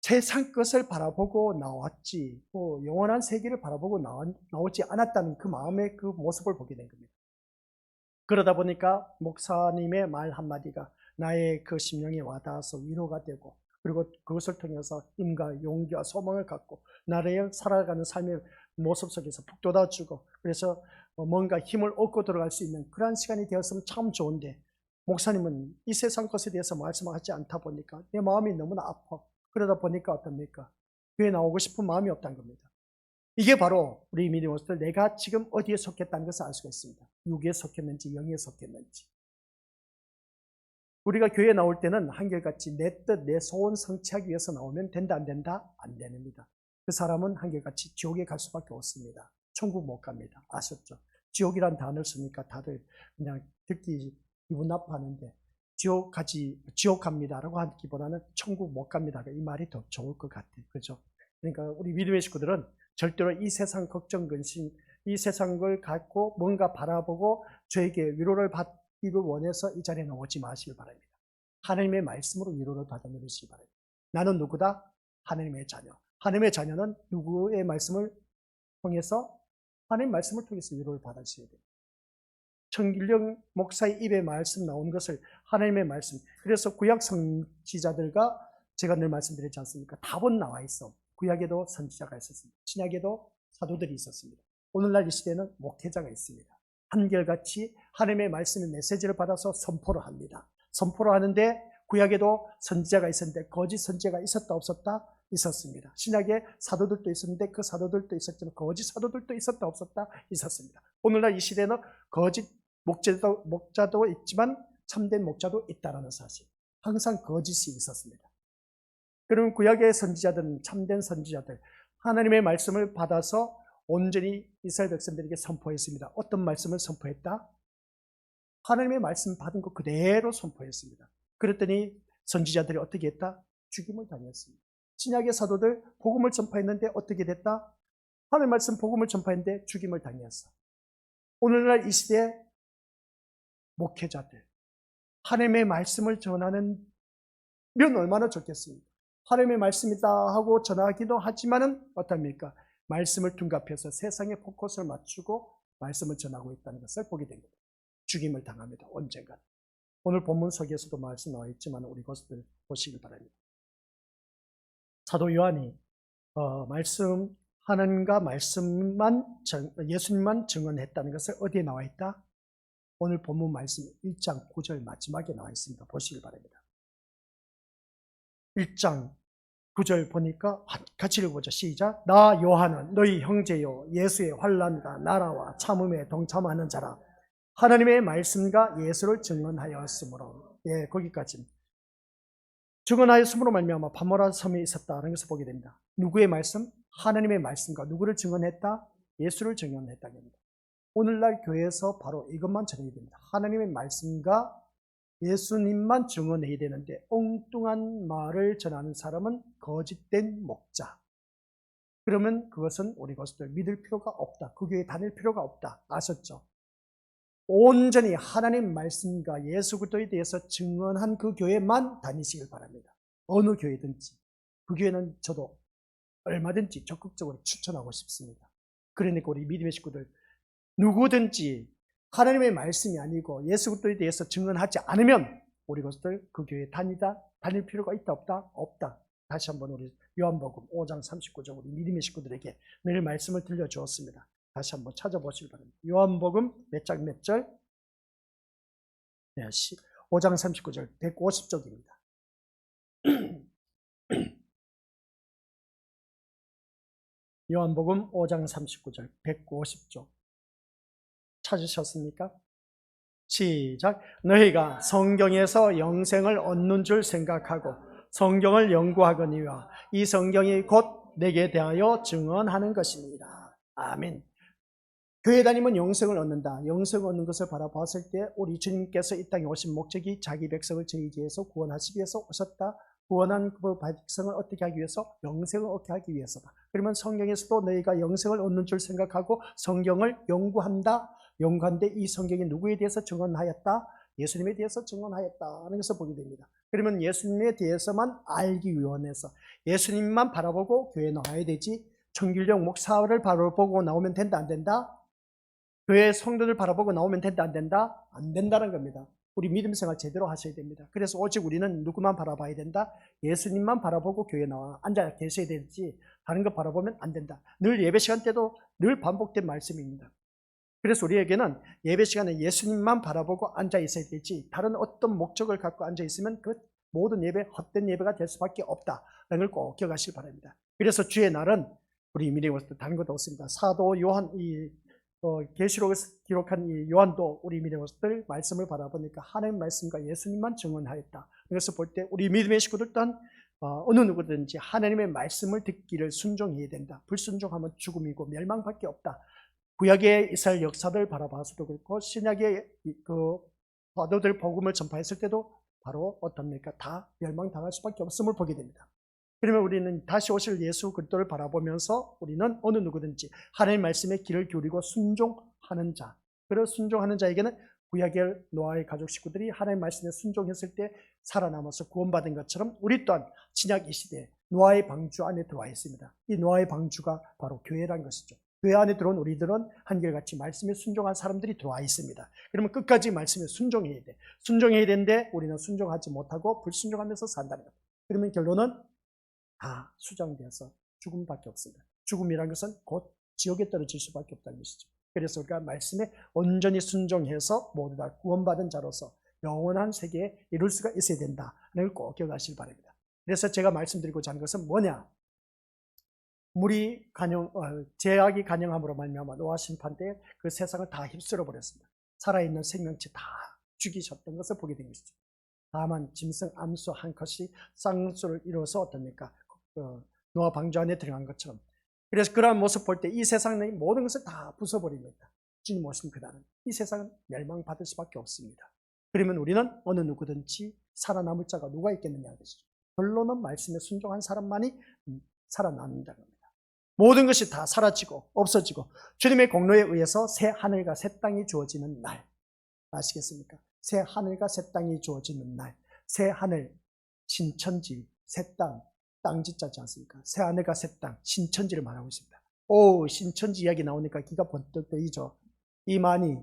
세상 것을 바라보고 나왔지, 영원한 세계를 바라보고 나오지 않았다는 그 마음의 그 모습을 보게 된 겁니다. 그러다 보니까 목사님의 말 한마디가 나의 그 심령에 와닿아서 위로가 되고, 그리고 그것을 통해서 힘과 용기와 소망을 갖고 나를 살아가는 삶의 모습 속에서 북돋아주고, 그래서 뭔가 힘을 얻고 들어갈 수 있는 그러한 시간이 되었으면 참 좋은데, 목사님은 이 세상 것에 대해서 말씀하지 않다 보니까 내 마음이 너무나 아파. 그러다 보니까 어떻습니까? 교회 나오고 싶은 마음이 없다는 겁니다. 이게 바로 우리 믿음의 것들, 내가 지금 어디에 속했다는 것을 알 수가 있습니다. 육에 속했는지 영에 속했는지. 우리가 교회에 나올 때는 한결같이 내 뜻, 내 소원 성취하기 위해서 나오면 된다 안 된다? 안 됩니다. 그 사람은 한결같이 지옥에 갈 수밖에 없습니다. 천국 못 갑니다. 아셨죠? 지옥이란 단어를 쓰니까 다들 그냥 듣기 기분 나빠하는데 지옥 갑니다라고 하기보다는 천국 못 갑니다. 이 말이 더 좋을 것 같아요. 그죠? 그러니까 우리 믿음의 식구들은 절대로 이 세상 걱정, 근심, 이 세상을 갖고 뭔가 바라보고 저에게 위로를 받기를 원해서 이 자리에 나오지 마시길 바랍니다. 하나님의 말씀으로 위로를 받아 누리시기 바랍니다. 나는 누구다? 하나님의 자녀. 하나님의 자녀는 누구의 말씀을 통해서? 하나님의 말씀을 통해서 위로를 받으셔야 돼요. 청길령 목사의 입에 말씀 나온 것을 하나님의 말씀. 그래서 구약 선지자들과 제가 늘 말씀드리지 않습니까? 답은 나와 있어. 구약에도 선지자가 있었습니다. 신약에도 사도들이 있었습니다. 오늘날 이 시대는 목회자가 있습니다. 한결같이 하나님의 말씀의 메시지를 받아서 선포를 합니다. 선포를 하는데 구약에도 선지자가 있었는데 거짓 선지자가 있었다 없었다? 있었습니다. 신약에 사도들도 있었는데 그 사도들도 있었지만 거짓 사도들도 있었다 없었다? 있었습니다. 오늘날 이 시대는 거짓 목자도 있지만 참된 목자도 있다는 사실. 항상 거짓이 있었습니다. 그러면 구약의 선지자들은 참된 선지자들, 하나님의 말씀을 받아서 온전히 이스라엘 백성들에게 선포했습니다. 어떤 말씀을 선포했다? 하나님의 말씀 받은 거 그대로 선포했습니다. 그랬더니 선지자들이 어떻게 했다? 죽임을 당했습니다. 신약의 사도들 복음을 전파했는데 어떻게 됐다? 하나님의 말씀 복음을 전파했는데 죽임을 당했어. 오늘날 이 시대 목회자들, 하나님의 말씀을 전하는 면 얼마나 좋겠습니까? 하나님의 말씀이다 하고 전하기도 하지만은 어떻습니까? 말씀을 둔갑해서 세상에 포커스를 맞추고 말씀을 전하고 있다는 것을 보게 됩니다. 죽임을 당합니다. 언젠가. 오늘 본문 속에서도 말씀 나와 있지만 우리 것들 보시길 바랍니다. 사도 요한이 말씀 하나님과 말씀만 예수님만 증언했다는 것을 어디에 나와 있다? 오늘 본문 말씀 1장 9절 마지막에 나와 있습니다. 보시길 바랍니다. 1장 9절 보니까 같이 읽어보죠. 시작. 나 요한은 너희 형제요 예수의 환난과 나라와 참음에 동참하는 자라. 하나님의 말씀과 예수를 증언하였으므로. 예, 거기까지. 증언하였으므로 말미암아 바모라 섬에 있었다는 것을 보게 됩니다. 누구의 말씀? 하나님의 말씀과 누구를 증언했다? 예수를 증언했다는 겁니다. 오늘날 교회에서 바로 이것만 전해야 됩니다. 하나님의 말씀과 예수님만 증언해야 되는데 엉뚱한 말을 전하는 사람은 거짓된 목자. 그러면 그것은 우리 것을 믿을 필요가 없다. 그 교회에 다닐 필요가 없다. 아셨죠? 온전히 하나님 말씀과 예수 그리스도에 대해서 증언한 그 교회만 다니시길 바랍니다. 어느 교회든지. 그 교회는 저도 얼마든지 적극적으로 추천하고 싶습니다. 그러니까 우리 믿음의 식구들 누구든지 하나님의 말씀이 아니고 예수 그리스도에 대해서 증언하지 않으면 우리 것들 그 교회에 다닐 필요가 있다 없다? 없다. 다시 한번 우리 요한복음 5장 39절 우리 믿음의 식구들에게 늘 말씀을 들려주었습니다. 다시 한번 찾아보시기 바랍니다. 요한복음 몇 장 몇 절? 네, 5장 39절 150쪽입니다. 요한복음 5장 39절 150쪽 찾으셨습니까? 시작. 너희가 성경에서 영생을 얻는 줄 생각하고 성경을 연구하거니와 이 성경이 곧 내게 대하여 증언하는 것입니다. 아멘. 교회 다니면 영생을 얻는다. 영생을 얻는 것을 바라보았을 때 우리 주님께서 이 땅에 오신 목적이 자기 백성을 저희에게서 구원하시기 위해서 오셨다. 구원한 그 백성을 어떻게 하기 위해서? 영생을 얻게 하기 위해서다. 그러면 성경에서도 너희가 영생을 얻는 줄 생각하고 성경을 연구한다. 연구한데 이 성경이 누구에 대해서 증언하였다? 예수님에 대해서 증언하였다는 것을 보게 됩니다. 그러면 예수님에 대해서만 알기 위원해서 예수님만 바라보고 교회에 나와야 되지 청길령 목사를 바라보고 나오면 된다 안 된다? 교회 성도들 바라보고 나오면 된다 안 된다? 안 된다는 겁니다. 우리 믿음 생활 제대로 하셔야 됩니다. 그래서 오직 우리는 누구만 바라봐야 된다? 예수님만 바라보고 교회에 나와 앉아 계셔야 되지 다른 거 바라보면 안 된다. 늘 예배 시간 때도 늘 반복된 말씀입니다. 그래서 우리에게는 예배 시간에 예수님만 바라보고 앉아 있어야 되지 다른 어떤 목적을 갖고 앉아 있으면 그 모든 예배 헛된 예배가 될 수밖에 없다는 걸 꼭 기억하시기 바랍니다. 그래서 주의 날은 우리 믿음으로서 다른 것도 없습니다. 사도 요한 계시록에서 기록한 이 요한도 우리 믿음으로서들 말씀을 바라보니까 하나님 말씀과 예수님만 증언하였다. 이것을 볼 때 우리 믿음의 식구들 또한 어느 누구든지 하나님의 말씀을 듣기를 순종해야 된다. 불순종하면 죽음이고 멸망밖에 없다. 구약의 이스라엘 역사들 바라봐서도 그렇고 신약의 그 사도들 복음을 전파했을 때도 바로 어떻습니까? 다 멸망당할 수밖에 없음을 보게 됩니다. 그러면 우리는 다시 오실 예수 그리스도를 바라보면서 우리는 어느 누구든지 하나님의 말씀에 귀를 기울이고 순종하는 자. 그런 순종하는 자에게는 구약의 노아의 가족 식구들이 하나님의 말씀에 순종했을 때 살아남아서 구원받은 것처럼 우리 또한 신약 이 시대에 노아의 방주 안에 들어와 있습니다. 이 노아의 방주가 바로 교회라는 것이죠. 그 안에 들어온 우리들은 한결같이 말씀에 순종한 사람들이 들어와 있습니다. 그러면 끝까지 말씀에 순종해야 돼. 순종해야 되는데 우리는 순종하지 못하고 불순종하면서 산다는 겁니다. 그러면 결론은 다 수정되어서 죽음밖에 없습니다. 죽음이라는 것은 곧 지옥에 떨어질 수밖에 없다는 것이죠. 그래서 우리가 말씀에 온전히 순종해서 모두 다 구원받은 자로서 영원한 세계에 이룰 수가 있어야 된다는 걸 꼭 기억하시기 바랍니다. 그래서 제가 말씀드리고자 하는 것은 뭐냐? 죄악이 간영함으로 말미암아 노아 심판 때 그 세상을 다 휩쓸어 버렸습니다. 살아있는 생명체 다 죽이셨던 것을 보게 된 것이죠. 다만 짐승 암수 한 컷이 쌍수를 이루어서 어떻습니까? 노아 방주 안에 들어간 것처럼. 그래서 그러한 모습 볼 때 이 세상의 모든 것을 다 부숴버립니다. 주님 오신 그날은 이 세상은 멸망받을 수밖에 없습니다. 그러면 우리는 어느 누구든지 살아남을 자가 누가 있겠느냐 하듯이 결론은 말씀에 순종한 사람만이 살아남는다는 겁니다. 모든 것이 다 사라지고 없어지고 주님의 공로에 의해서 새 하늘과 새 땅이 주어지는 날, 아시겠습니까? 새 하늘과 새 땅이 주어지는 날, 새 하늘, 신천지, 새 땅, 땅짓자지 않습니까? 새 하늘과 새 땅, 신천지를 말하고 있습니다. 오, 신천지 이야기 나오니까 기가 번뜩 뜨이죠. 이만희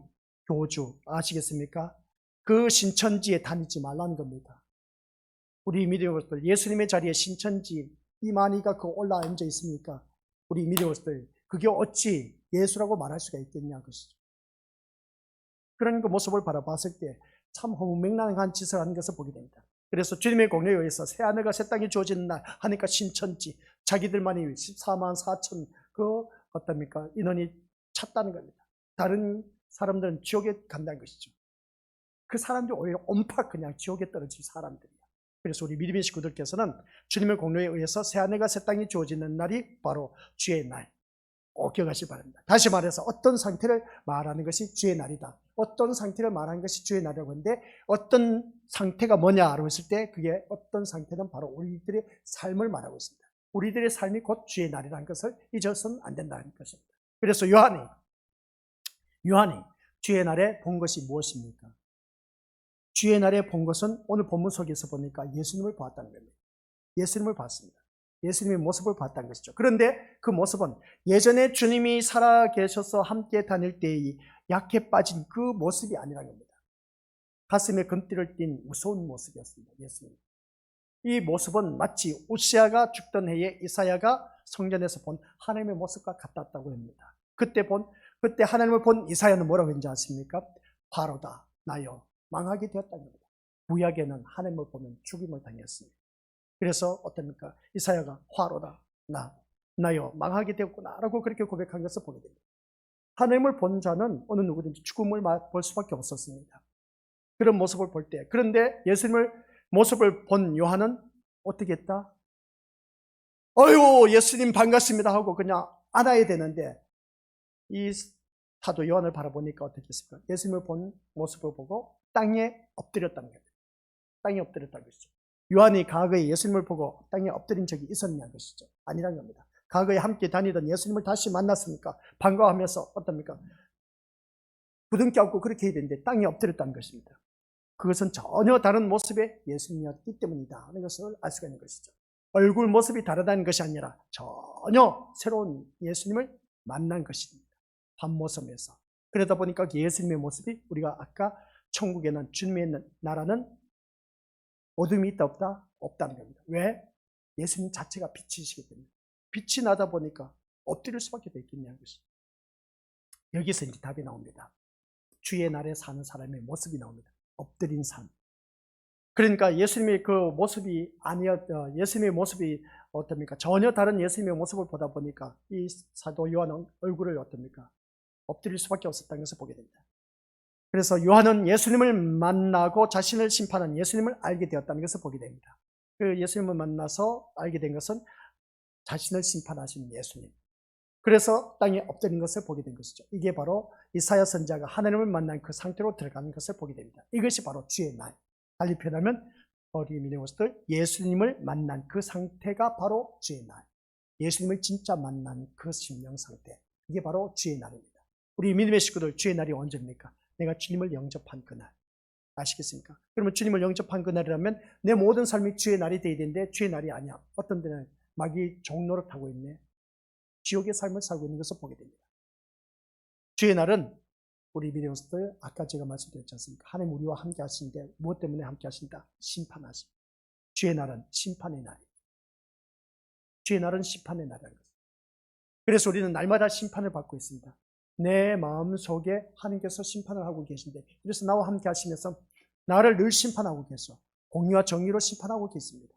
교주 아시겠습니까? 그 신천지에 다니지 말라는 겁니다. 우리 믿음으로들 예수님의 자리에 신천지 이만희가 그 올라 앉아 있습니까? 우리 믿음으로들 그게 어찌 예수라고 말할 수가 있겠냐 것이죠. 그런 그 모습을 바라봤을 때 참 허무맹랑한 짓을 하는 것을 보게 됩니다. 그래서 주님의 공로에 의해서 새 하늘과 새 땅이 주어지는 날 하니까 신천지 자기들만이 14만 4천 그 어떻습니까? 인원이 찼다는 겁니다. 다른 사람들은 지옥에 간다는 것이죠. 그 사람들이 오히려 온팍 그냥 지옥에 떨어질 사람들이에요. 그래서 우리 믿음의 식구들께서는 주님의 공로에 의해서 새 하늘과 새 땅이 주어지는 날이 바로 주의 날. 꼭 기억하시기 바랍니다. 다시 말해서 어떤 상태를 말하는 것이 주의 날이다. 어떤 상태를 말하는 것이 주의 날이라고 하는데 어떤 상태가 뭐냐라고 했을 때 그게 어떤 상태는 바로 우리들의 삶을 말하고 있습니다. 우리들의 삶이 곧 주의 날이라는 것을 잊어서는 안 된다는 것입니다. 그래서 요한이 주의 날에 본 것이 무엇입니까? 주의 날에 본 것은 오늘 본문 속에서 보니까 예수님을 봤다는 겁니다. 예수님을 봤습니다. 예수님의 모습을 봤다는 것이죠. 그런데 그 모습은 예전에 주님이 살아계셔서 함께 다닐 때의 약해 빠진 그 모습이 아니라는 겁니다. 가슴에 금띠를 띤 무서운 모습이었습니다. 예수님. 이 모습은 마치 우시아가 죽던 해에 이사야가 성전에서 본 하나님의 모습과 같았다고 합니다. 그때 하나님을 본 이사야는 뭐라고 했는지 아십니까? 바로다 나여 망하게 되었다는 겁니다. 구약에는 하나님을 보면 죽임을 당했습니다. 그래서 어떻습니까? 이사야가 화로다 나여 망하게 되었구나 라고 그렇게 고백한 것을 보게 됩니다. 하나님을 본 자는 어느 누구든지 죽음을 볼 수밖에 없었습니다. 그런 모습을 볼 때. 그런데 예수님을 모습을 본 요한은 어떻게 했다? 어휴 예수님 반갑습니다 하고 그냥 안아야 되는데 이 사도 요한을 바라보니까 어떻게 했습니까? 예수님을 본 모습을 보고 땅에 엎드렸다는 거예요. 땅에 엎드렸다는 것이죠. 요한이 과거에 예수님을 보고 땅에 엎드린 적이 있었냐는 것이죠. 아니라는 겁니다. 과거에 함께 다니던 예수님을 다시 만났으니까 반가워하면서 어떻습니까? 부둥켜 안고 그렇게 해야 되는데 땅에 엎드렸다는 것입니다. 그것은 전혀 다른 모습의 예수님이었기 때문이다 하는 것을 알 수가 있는 것이죠. 얼굴 모습이 다르다는 것이 아니라 전혀 새로운 예수님을 만난 것입니다. 밤모섬에서. 그러다 보니까 예수님의 모습이 우리가 아까 천국에는 주님의 나라는 어둠이 있다 없다? 없다는 겁니다. 왜? 예수님 자체가 빛이시기 때문에. 빛이 나다 보니까 엎드릴 수밖에 있겠냐는 것이죠. 여기서 이제 답이 나옵니다. 주의 날에 사는 사람의 모습이 나옵니다. 엎드린 삶. 그러니까 예수님의 그 모습이 예수님의 모습이 어떻습니까? 전혀 다른 예수님의 모습을 보다 보니까 이 사도 요한은 얼굴을 어떻습니까? 엎드릴 수밖에 없었다는 것을 보게 됩니다. 그래서 요한은 예수님을 만나고 자신을 심판한 예수님을 알게 되었다는 것을 보게 됩니다. 그 예수님을 만나서 알게 된 것은 자신을 심판하신 예수님. 그래서 땅에 엎드린 것을 보게 된 것이죠. 이게 바로 이사야 선지자가 하나님을 만난 그 상태로 들어가는 것을 보게 됩니다. 이것이 바로 주의 날. 달리 표현하면 우리 믿음으로들 예수님을 만난 그 상태가 바로 주의 날. 예수님을 진짜 만난 그 심령 상태. 이게 바로 주의 날입니다. 우리 믿음의 식구들 주의 날이 언제입니까? 내가 주님을 영접한 그날. 아시겠습니까? 그러면 주님을 영접한 그날이라면 내 모든 삶이 주의 날이 되어야 되는데 주의 날이 아니야. 어떤 데는 마귀 종노릇 하고 있네. 지옥의 삶을 살고 있는 것을 보게 됩니다. 주의 날은 우리 믿음들 아까 제가 말씀드렸지 않습니까? 하나님 우리와 함께 하신데 무엇 때문에 함께 하신다? 심판하십니다. 주의 날은 심판의 날이에요. 주의 날은 심판의 날이라는 것입니다. 그래서 우리는 날마다 심판을 받고 있습니다. 내 마음 속에 하나님께서 심판을 하고 계신데, 그래서 나와 함께 하시면서 나를 늘 심판하고 계셔. 공의와 정의로 심판하고 계십니다.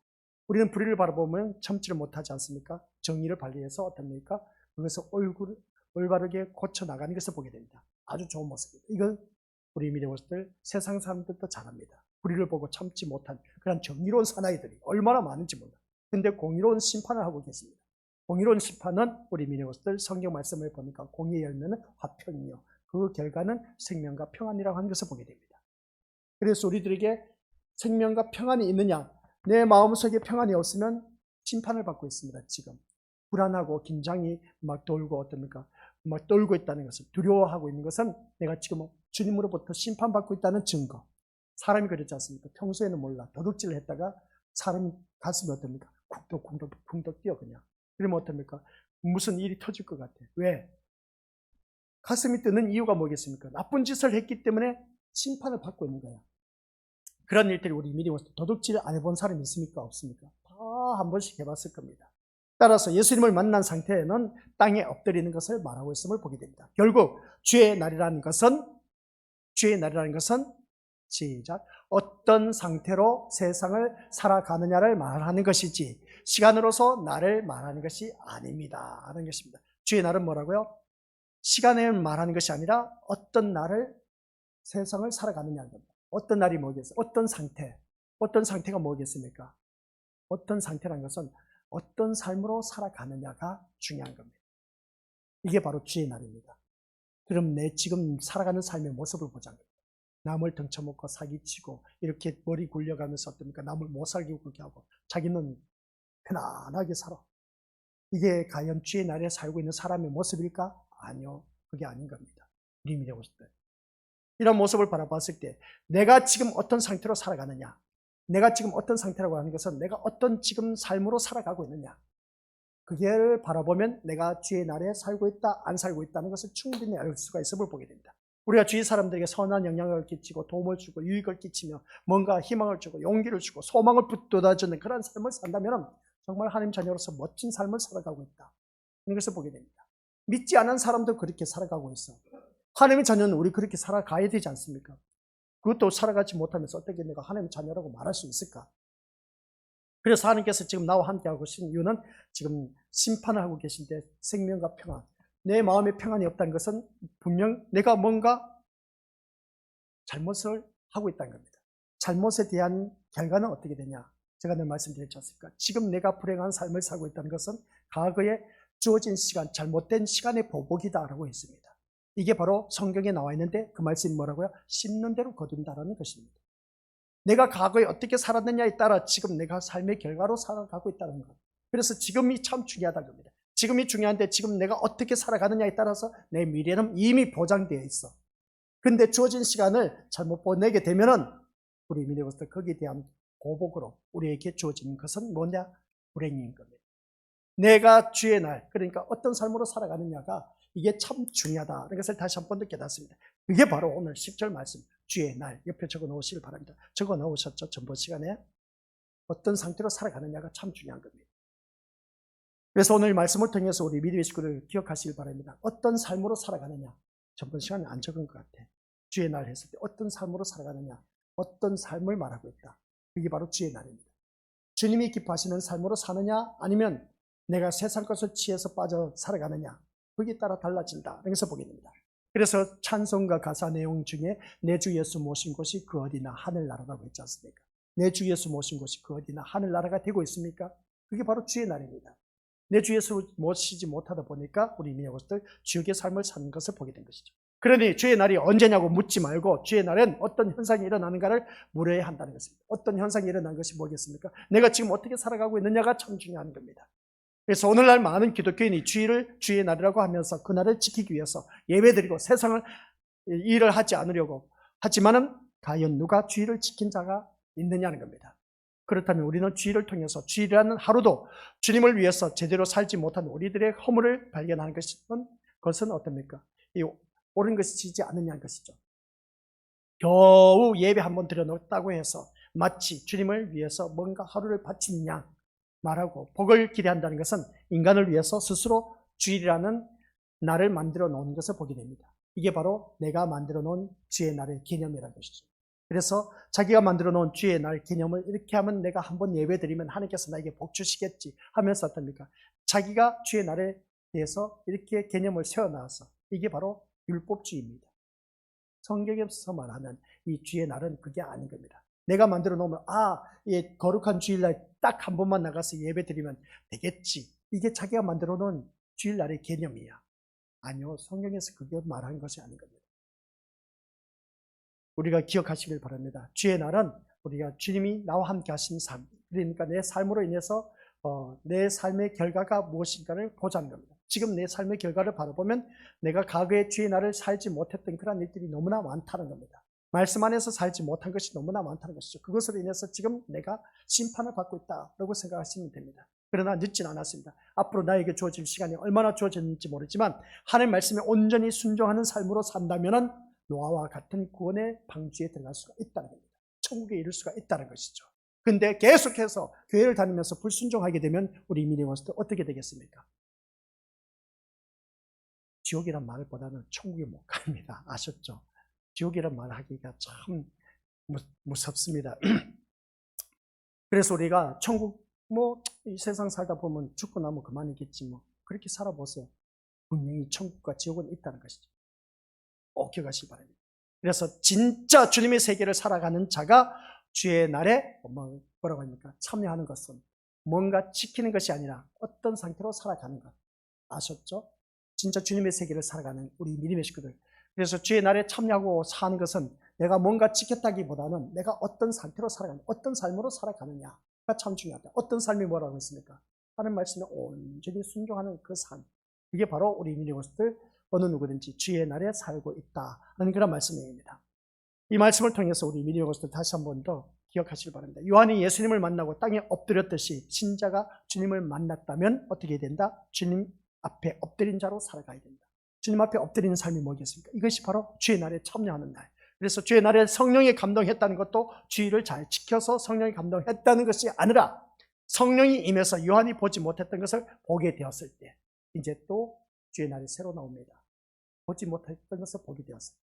우리는 불의를 바라보면 참지를 못하지 않습니까? 정의를 발휘해서 어떻습니까? 그것을 올바르게 고쳐나가는 것을 보게 됩니다. 아주 좋은 모습입니다. 이건 우리 믿음들 세상 사람들도 잘합니다. 불의를 보고 참지 못한 그런 정의로운 사나이들이 얼마나 많은지 몰라. 근데 공의로운 심판을 하고 계십니다. 공의로운 심판은 우리 믿음들 성경 말씀을 보니까 공의의 열매는 화평이요, 그 결과는 생명과 평안이라고 하는 것을 보게 됩니다. 그래서 우리들에게 생명과 평안이 있느냐? 내 마음속에 평안이 없으면 심판을 받고 있습니다. 지금 불안하고 긴장이 막 돌고 어떻습니까? 막 떨고 있다는 것을, 두려워하고 있는 것은 내가 지금 주님으로부터 심판받고 있다는 증거. 사람이 그렇지 않습니까? 평소에는 몰라. 도둑질을 했다가 사람 가슴이 어떻습니까? 쿵덕쿵덕 뛰어 그냥. 그러면 어떻습니까? 무슨 일이 터질 것 같아. 왜? 가슴이 뜨는 이유가 뭐겠습니까? 나쁜 짓을 했기 때문에 심판을 받고 있는 거야. 그런 일들이 우리 미리 도둑질 안 해본 사람이 있습니까? 없습니까? 다 한 번씩 해봤을 겁니다. 따라서 예수님을 만난 상태에는 땅에 엎드리는 것을 말하고 있음을 보게 됩니다. 결국 주의 날이라는 것은 시작, 어떤 상태로 세상을 살아가느냐를 말하는 것이지 시간으로서 날을 말하는 것이 아닙니다 하는 것입니다. 주의 날은 뭐라고요? 시간을 말하는 것이 아니라 어떤 날을 세상을 살아가느냐는 겁니다. 어떤 날이 뭐겠어요? 어떤 상태가 뭐겠습니까? 어떤 상태라는 것은 어떤 삶으로 살아가느냐가 중요한 겁니다. 이게 바로 주의 날입니다. 그럼 내 지금 살아가는 삶의 모습을 보자는 겁니다. 남을 등쳐먹고 사기치고 이렇게 머리 굴려가면서 어떻습니까? 남을 못 살게 그렇게 하고 자기는 편안하게 살아. 이게 과연 주의 날에 살고 있는 사람의 모습일까? 아니요. 그게 아닌 겁니다. 우리 믿어보실 때. 이런 모습을 바라봤을 때 내가 지금 어떤 상태로 살아가느냐, 내가 지금 어떤 상태라고 하는 것은 내가 어떤 지금 삶으로 살아가고 있느냐, 그걸 바라보면 내가 주의 날에 살고 있다, 안 살고 있다는 것을 충분히 알 수가 있음을 보게 됩니다. 우리가 주위 사람들에게 선한 영향을 끼치고 도움을 주고 유익을 끼치며 뭔가 희망을 주고 용기를 주고 소망을 북돋아주는 그런 삶을 산다면 정말 하나님 자녀로서 멋진 삶을 살아가고 있다, 이런 것을 보게 됩니다. 믿지 않은 사람도 그렇게 살아가고 있어. 하나님의 자녀는 우리 그렇게 살아가야 되지 않습니까? 그것도 살아가지 못하면서 어떻게 내가 하나님의 자녀라고 말할 수 있을까? 그래서 하나님께서 지금 나와 함께하고 계신 이유는 지금 심판을 하고 계신데 생명과 평안, 내 마음에 평안이 없다는 것은 분명 내가 뭔가 잘못을 하고 있다는 겁니다. 잘못에 대한 결과는 어떻게 되냐? 제가 늘 말씀드렸지 않습니까? 지금 내가 불행한 삶을 살고 있다는 것은 과거에 주어진 시간, 잘못된 시간의 보복이다라고 했습니다. 이게 바로 성경에 나와 있는데 그 말씀이 뭐라고요? 심는 대로 거둔다라는 것입니다. 내가 과거에 어떻게 살았느냐에 따라 지금 내가 삶의 결과로 살아가고 있다는 것. 그래서 지금이 참 중요하다는 겁니다. 지금이 중요한데 지금 내가 어떻게 살아가느냐에 따라서 내 미래는 이미 보장되어 있어. 근데 주어진 시간을 잘못 보내게 되면은 우리 미래로서 거기에 대한 보복으로 우리에게 주어진 것은 뭐냐? 불행인 겁니다. 내가 주의 날, 그러니까 어떤 삶으로 살아가느냐가 이게 참 중요하다. 이것을 다시 한 번 더 깨닫습니다. 그게 바로 오늘 10절 말씀, 주의 날. 옆에 적어 놓으시길 바랍니다. 적어 놓으셨죠? 전번 시간에. 어떤 상태로 살아가느냐가 참 중요한 겁니다. 그래서 오늘 말씀을 통해서 우리 믿음의 식구를 기억하시길 바랍니다. 어떤 삶으로 살아가느냐. 전번 시간에 안 적은 것 같아. 주의 날 했을 때 어떤 삶으로 살아가느냐. 어떤 삶을 말하고 있다. 그게 바로 주의 날입니다. 주님이 기뻐하시는 삶으로 사느냐, 아니면 내가 세상 것을 취해서 빠져 살아가느냐, 거기에 따라 달라진다. 여기서 보게 됩니다. 그래서 찬송가 가사 내용 중에 내 주 예수 모신 곳이 그 어디나 하늘나라라고 했지 않습니까? 내 주 예수 모신 곳이 그 어디나 하늘나라가 되고 있습니까? 그게 바로 주의 날입니다. 내 주 예수 모시지 못하다 보니까 우리 미역것들 지옥의 삶을 사는 것을 보게 된 것이죠. 그러니 주의 날이 언제냐고 묻지 말고 주의 날엔 어떤 현상이 일어나는가를 물어야 한다는 것입니다. 어떤 현상이 일어나는 것이 뭐겠습니까? 내가 지금 어떻게 살아가고 있느냐가 참 중요한 겁니다. 그래서 오늘날 많은 기독교인이 주의 날이라고 하면서 그날을 지키기 위해서 예배드리고 세상을 일을 하지 않으려고 하지만은 과연 누가 주의를 지킨 자가 있느냐는 겁니다. 그렇다면 우리는 주의를 통해서 주일이라는 하루도 주님을 위해서 제대로 살지 못한 우리들의 허물을 발견하는 것은 어떻습니까? 이 옳은 것이지 않느냐는 것이죠. 겨우 예배 한번 드려놓았다고 해서 마치 주님을 위해서 뭔가 하루를 바치느냐 말하고 복을 기대한다는 것은 인간을 위해서 스스로 주일이라는 날을 만들어 놓은 것을 보게 됩니다. 이게 바로 내가 만들어 놓은 주의 날의 개념이라는 것이죠. 그래서 자기가 만들어 놓은 주의 날 개념을 이렇게 하면 내가 한번 예배 드리면 하나님께서 나에게 복 주시겠지 하면서 어떻습니까? 자기가 주의 날에 대해서 이렇게 개념을 세워놔서 이게 바로 율법주의입니다. 성경에서 말하는 이 주의 날은 그게 아닌 겁니다. 내가 만들어 놓으면 이 거룩한 주일날 딱 한 번만 나가서 예배 드리면 되겠지. 이게 자기가 만들어 놓은 주일날의 개념이야. 아니요, 성경에서 그게 말한 것이 아닌 겁니다. 우리가 기억하시길 바랍니다. 주의 날은 우리가 주님이 나와 함께 하신 삶, 그러니까 내 삶으로 인해서 내 삶의 결과가 무엇인가를 보자는 겁니다. 지금 내 삶의 결과를 바라보면 내가 과거에 주의 날을 살지 못했던 그런 일들이 너무나 많다는 겁니다. 말씀 안에서 살지 못한 것이 너무나 많다는 것이죠. 그것으로 인해서 지금 내가 심판을 받고 있다고 생각하시면 됩니다. 그러나 늦진 않았습니다. 앞으로 나에게 주어질 시간이 얼마나 주어졌는지 모르지만 하나님의 말씀에 온전히 순종하는 삶으로 산다면 노아와 같은 구원의 방주에 들어갈 수가 있다는 겁니다. 천국에 이를 수가 있다는 것이죠. 근데 계속해서 교회를 다니면서 불순종하게 되면 우리 미니원스도 어떻게 되겠습니까? 지옥이란 말보다는 천국에 못 갑니다. 아셨죠? 지옥이란 말 하기가 참 무섭습니다. 그래서 우리가 천국 이 세상 살다 보면 죽고 나면 그만이겠지 그렇게 살아보세요. 분명히 천국과 지옥은 있다는 것이죠. 꼭 기억하시기 바랍니다. 그래서 진짜 주님의 세계를 살아가는 자가 주의 날에 뭐라고 합니까? 참여하는 것은 뭔가 지키는 것이 아니라 어떤 상태로 살아가는 것. 아셨죠? 진짜 주님의 세계를 살아가는 우리 믿음의 식구들. 그래서 주의 날에 참여하고 사는 것은 내가 뭔가 지켰다기보다는 내가 어떤 상태로 살아가는, 어떤 삶으로 살아가느냐가 참 중요하다. 어떤 삶이 뭐라고 했습니까? 하는 말씀에 온전히 순종하는 그 삶. 이게 바로 우리 믿음의 식구들 어느 누구든지 주의 날에 살고 있다는 그런 말씀입니다. 이 말씀을 통해서 우리 믿음의 것들 다시 한 번 더 기억하시기 바랍니다. 요한이 예수님을 만나고 땅에 엎드렸듯이 신자가 주님을 만났다면 어떻게 된다? 주님 앞에 엎드린 자로 살아가야 된다. 주님 앞에 엎드리는 삶이 뭐겠습니까? 이것이 바로 주의 날에 참여하는 날. 그래서 주의 날에 성령이 감동했다는 것도 주의를 잘 지켜서 성령이 감동했다는 것이 아니라 성령이 임해서 요한이 보지 못했던 것을 보게 되었을 때 이제 또 주의 날이 새로 나옵니다. 보지 못했던 것을 보게 되었습니다.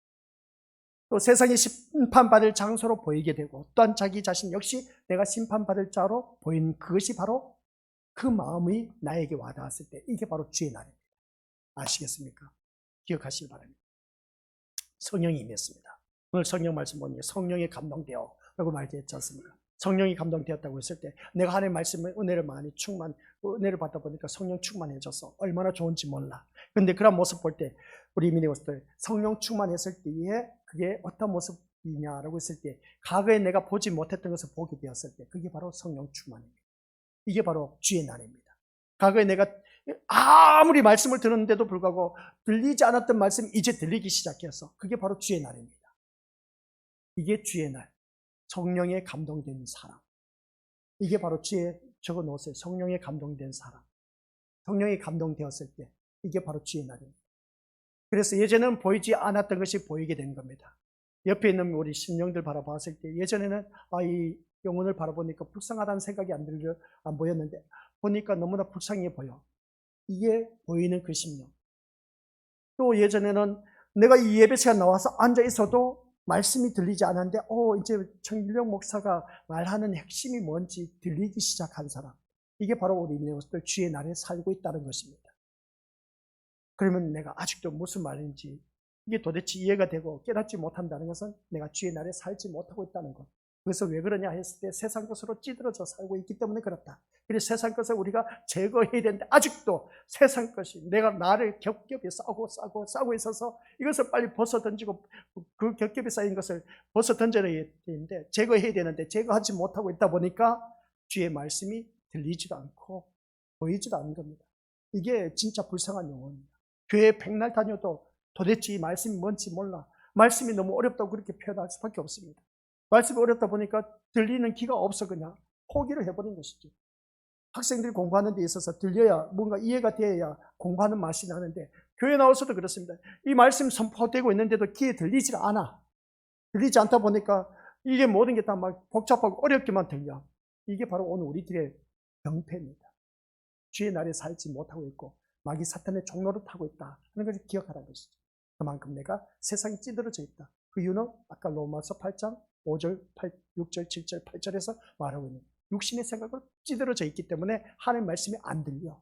또 세상이 심판받을 장소로 보이게 되고 또한 자기 자신 역시 내가 심판받을 자로 보이는 그것이 바로 그 마음이 나에게 와닿았을 때 이게 바로 주의 날입니다. 아시겠습니까? 기억하시기 바랍니다. 성령이 임했습니다. 오늘 성령 말씀 보니 성령에 감동되어 라고 말했지 않습니까? 성령이 감동되었다고 했을 때 내가 하나님의 말씀을 은혜를 은혜를 받다 보니까 성령 충만해져서 얼마나 좋은지 몰라. 그런데 그런 모습 볼 때 우리 미니버스들 성령 충만했을 때에 그게 어떤 모습이냐라고 했을 때 과거에 내가 보지 못했던 것을 보게 되었을 때 그게 바로 성령 충만입니다. 이게 바로 주의 날입니다. 과거에 내가 아무리 말씀을 들었는데도 불구하고 들리지 않았던 말씀이 이제 들리기 시작해서 그게 바로 주의 날입니다. 이게 주의 날. 성령에 감동된 사람. 이게 바로 주의 적어 놓으세요. 성령에 감동된 사람. 성령에 감동되었을 때 이게 바로 주의 날입니다. 그래서 예전에는 보이지 않았던 것이 보이게 된 겁니다. 옆에 있는 우리 심령들 바라봤을 때 예전에는 이 영혼을 바라보니까 불쌍하다는 생각이 안 보였는데 보니까 너무나 불쌍해 보여. 이게 보이는 그 심령. 또 예전에는 내가 이 예배 시간 나와서 앉아 있어도 말씀이 들리지 않았는데 이제 정일영 목사가 말하는 핵심이 뭔지 들리기 시작한 사람. 이게 바로 우리 믿음들 주의 날에 살고 있다는 것입니다. 그러면 내가 아직도 무슨 말인지 이게 도대체 이해가 되고 깨닫지 못한다는 것은 내가 주의 날에 살지 못하고 있다는 것. 그래서 왜 그러냐 했을 때 세상 것으로 찌들어져 살고 있기 때문에 그렇다. 그래서 세상 것을 우리가 제거해야 되는데 아직도 세상 것이 내가 나를 겹겹이 싸고 있어서 이것을 빨리 벗어 던지고 그 겹겹이 쌓인 것을 벗어 던져야 되는데 제거해야 되는데 제거하지 못하고 있다 보니까 주의 말씀이 들리지도 않고 보이지도 않는 겁니다. 이게 진짜 불쌍한 영혼입니다. 교회 백날 다녀도 도대체 이 말씀이 뭔지 몰라. 말씀이 너무 어렵다고 그렇게 표현할 수밖에 없습니다. 말씀이 어렵다 보니까 들리는 귀가 없어 그냥 포기를 해버린 것이죠. 학생들이 공부하는 데 있어서 들려야 뭔가 이해가 돼야 공부하는 맛이 나는데 교회 나와서도 그렇습니다. 이 말씀 선포되고 있는데도 귀에 들리질 않아. 들리지 않다 보니까 이게 모든 게 다 막 복잡하고 어렵게만 들려. 이게 바로 오늘 우리들의 병폐입니다. 주의 날에 살지 못하고 있고 마귀 사탄의 종로를 타고 있다 하는 것을 기억하라는 것이죠. 그만큼 내가 세상에 찌들어져 있다. 그 이유는 아까 로마서 8장 5절, 6절, 7절, 8절에서 말하고 있는 육신의 생각으로 찌들어져 있기 때문에 하나님의 말씀이 안 들려.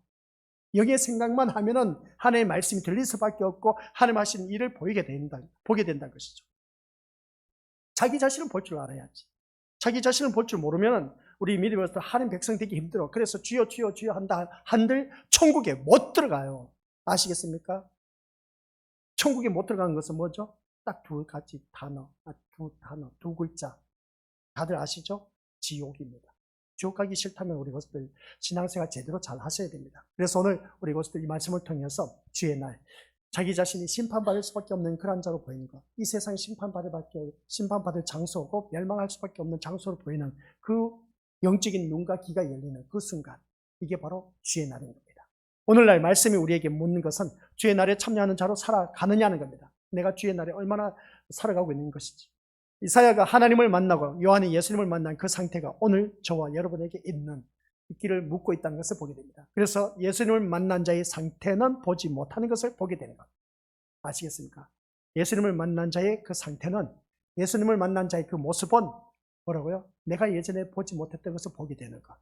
영의 생각만 하면은 하나님의 말씀이 들릴 수밖에 없고 하나님 하시는 일을 보게 된다는 것이죠. 자기 자신을 볼 줄 알아야지. 자기 자신을 볼 줄 모르면 우리 믿음으로서 하나님 백성 되기 힘들어. 그래서 주여 주여 주여 한들 천국에 못 들어가요. 아시겠습니까? 천국에 못 들어가는 것은 뭐죠? 딱 두 가지 단어, 두 글자. 다들 아시죠? 지옥입니다. 지옥 가기 싫다면 우리 것들 신앙생활 제대로 잘 하셔야 됩니다. 그래서 오늘 우리 것들 이 말씀을 통해서 주의 날 자기 자신이 심판받을 수밖에 없는 그런 자로 보이는 것, 이 세상이 심판받을 장소고 멸망할 수밖에 없는 장소로 보이는 그 영적인 눈과 귀가 열리는 그 순간, 이게 바로 주의 날인 겁니다. 오늘날 말씀이 우리에게 묻는 것은 주의 날에 참여하는 자로 살아가느냐는 겁니다. 내가 주의 날에 얼마나 살아가고 있는 것인지. 이사야가 하나님을 만나고 요한이 예수님을 만난 그 상태가 오늘 저와 여러분에게 있는 길을 묻고 있다는 것을 보게 됩니다. 그래서 예수님을 만난 자의 상태는 보지 못하는 것을 보게 되는 것. 아시겠습니까? 예수님을 만난 자의 그 상태는, 예수님을 만난 자의 그 모습은 뭐라고요? 내가 예전에 보지 못했던 것을 보게 되는 것.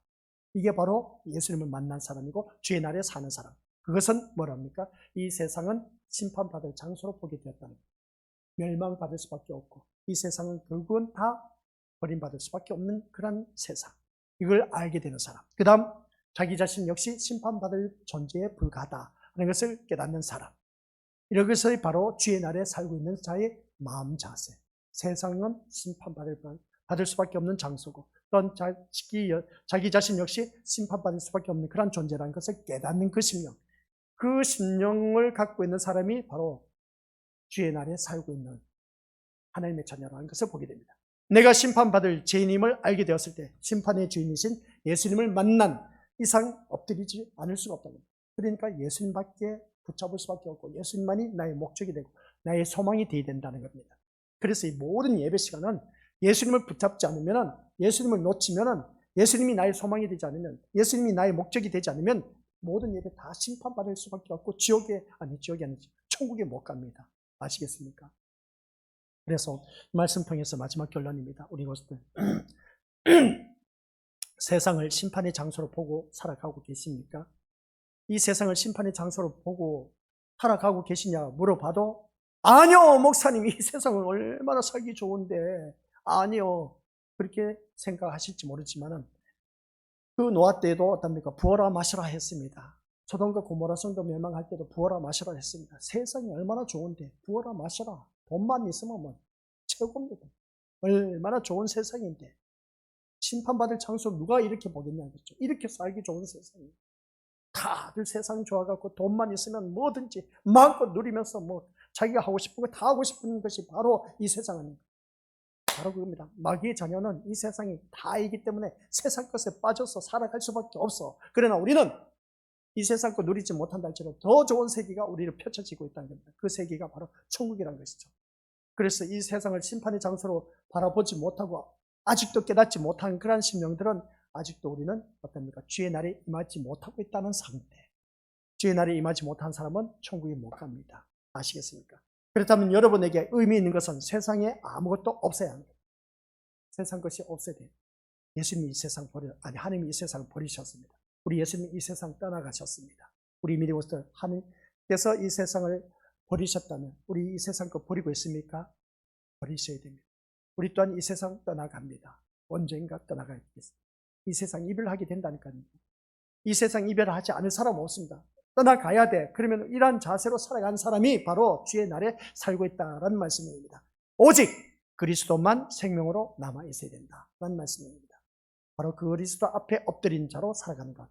이게 바로 예수님을 만난 사람이고 주의 날에 사는 사람. 그것은 뭐랍니까? 이 세상은 심판받을 장소로 보게 되었다는 것. 멸망받을 수밖에 없고 이 세상은 결국은 다 버림받을 수밖에 없는 그런 세상. 이걸 알게 되는 사람. 그 다음 자기 자신 역시 심판받을 존재에 불과하다 하는 것을 깨닫는 사람. 이런 것이 바로 주의 날에 살고 있는 자의 마음 자세. 세상은 심판받을 수밖에 없는 장소고 또한 자기 자신 역시 심판받을 수밖에 없는 그런 존재라는 것을 깨닫는 그 심령. 그 심령을 갖고 있는 사람이 바로 주의 날에 살고 있는 하나님의 자녀라는 것을 보게 됩니다. 내가 심판받을 죄인임을 알게 되었을 때 심판의 주인이신 예수님을 만난 이상 엎드리지 않을 수가 없다는 겁니다. 그러니까 예수님밖에 붙잡을 수밖에 없고 예수님만이 나의 목적이 되고 나의 소망이 되어야 된다는 겁니다. 그래서 이 모든 예배 시간은 예수님을 붙잡지 않으면, 예수님을 놓치면, 예수님이 나의 소망이 되지 않으면, 예수님이 나의 목적이 되지 않으면 모든 예배 다 심판받을 수밖에 없고 지옥이 아니지 천국에 못 갑니다. 아시겠습니까? 그래서 말씀 통해서 마지막 결론입니다. 우리 것들 세상을 심판의 장소로 보고 살아가고 계십니까? 이 세상을 심판의 장소로 보고 살아가고 계시냐 물어봐도 아니요, 목사님, 이 세상은 얼마나 살기 좋은데. 아니요, 그렇게 생각하실지 모르지만은 그 노아 때도 어떻습니까? 부어라 마시라 했습니다. 소돔과 고모라 성도 멸망할 때도 부어라 마시라 했습니다. 세상이 얼마나 좋은데 부어라 마시라. 돈만 있으면 뭐 최고입니다. 얼마나 좋은 세상인데 심판받을 장소 누가 이렇게 보겠냐는 거죠. 이렇게 살기 좋은 세상이. 다들 세상 좋아갖고 돈만 있으면 뭐든지 마음껏 누리면서 뭐 자기가 하고 싶은 거 다 하고 싶은 것이 바로 이 세상 아닙니까? 바로 그겁니다. 마귀의 자녀는 이 세상이 다이기 때문에 세상 것에 빠져서 살아갈 수밖에 없어. 그러나 우리는 이 세상 거 누리지 못한다 할지라도 더 좋은 세계가 우리를 펼쳐지고 있다는 겁니다. 그 세계가 바로 천국이라는 것이죠. 그래서 이 세상을 심판의 장소로 바라보지 못하고 아직도 깨닫지 못한 그런 심령들은 아직도 우리는 어떻습니까? 주의 날에 임하지 못하고 있다는 상태. 주의 날에 임하지 못한 사람은 천국에 못 갑니다. 아시겠습니까? 그렇다면 여러분에게 의미 있는 것은 세상에 아무것도 없어야 합니다. 세상 것이 없어야 돼요. 예수님이 이 세상 하나님이 이 세상을 버리셨습니다. 우리 예수님이 이 세상 떠나가셨습니다. 우리 믿음으로서 하나님께서 이 세상을 버리셨다면 우리 이 세상 거 버리고 있습니까? 버리셔야 됩니다. 우리 또한 이 세상 떠나갑니다. 언젠가 떠나가겠습니다. 이 세상 이별하게 된다니까요. 이 세상 이별하지 않을 사람 없습니다. 떠나가야 돼. 그러면 이러한 자세로 살아가는 사람이 바로 주의 날에 살고 있다는 말씀입니다. 오직 그리스도만 생명으로 남아있어야 된다는 말씀입니다. 바로 그 그리스도 앞에 엎드린 자로 살아가는 것.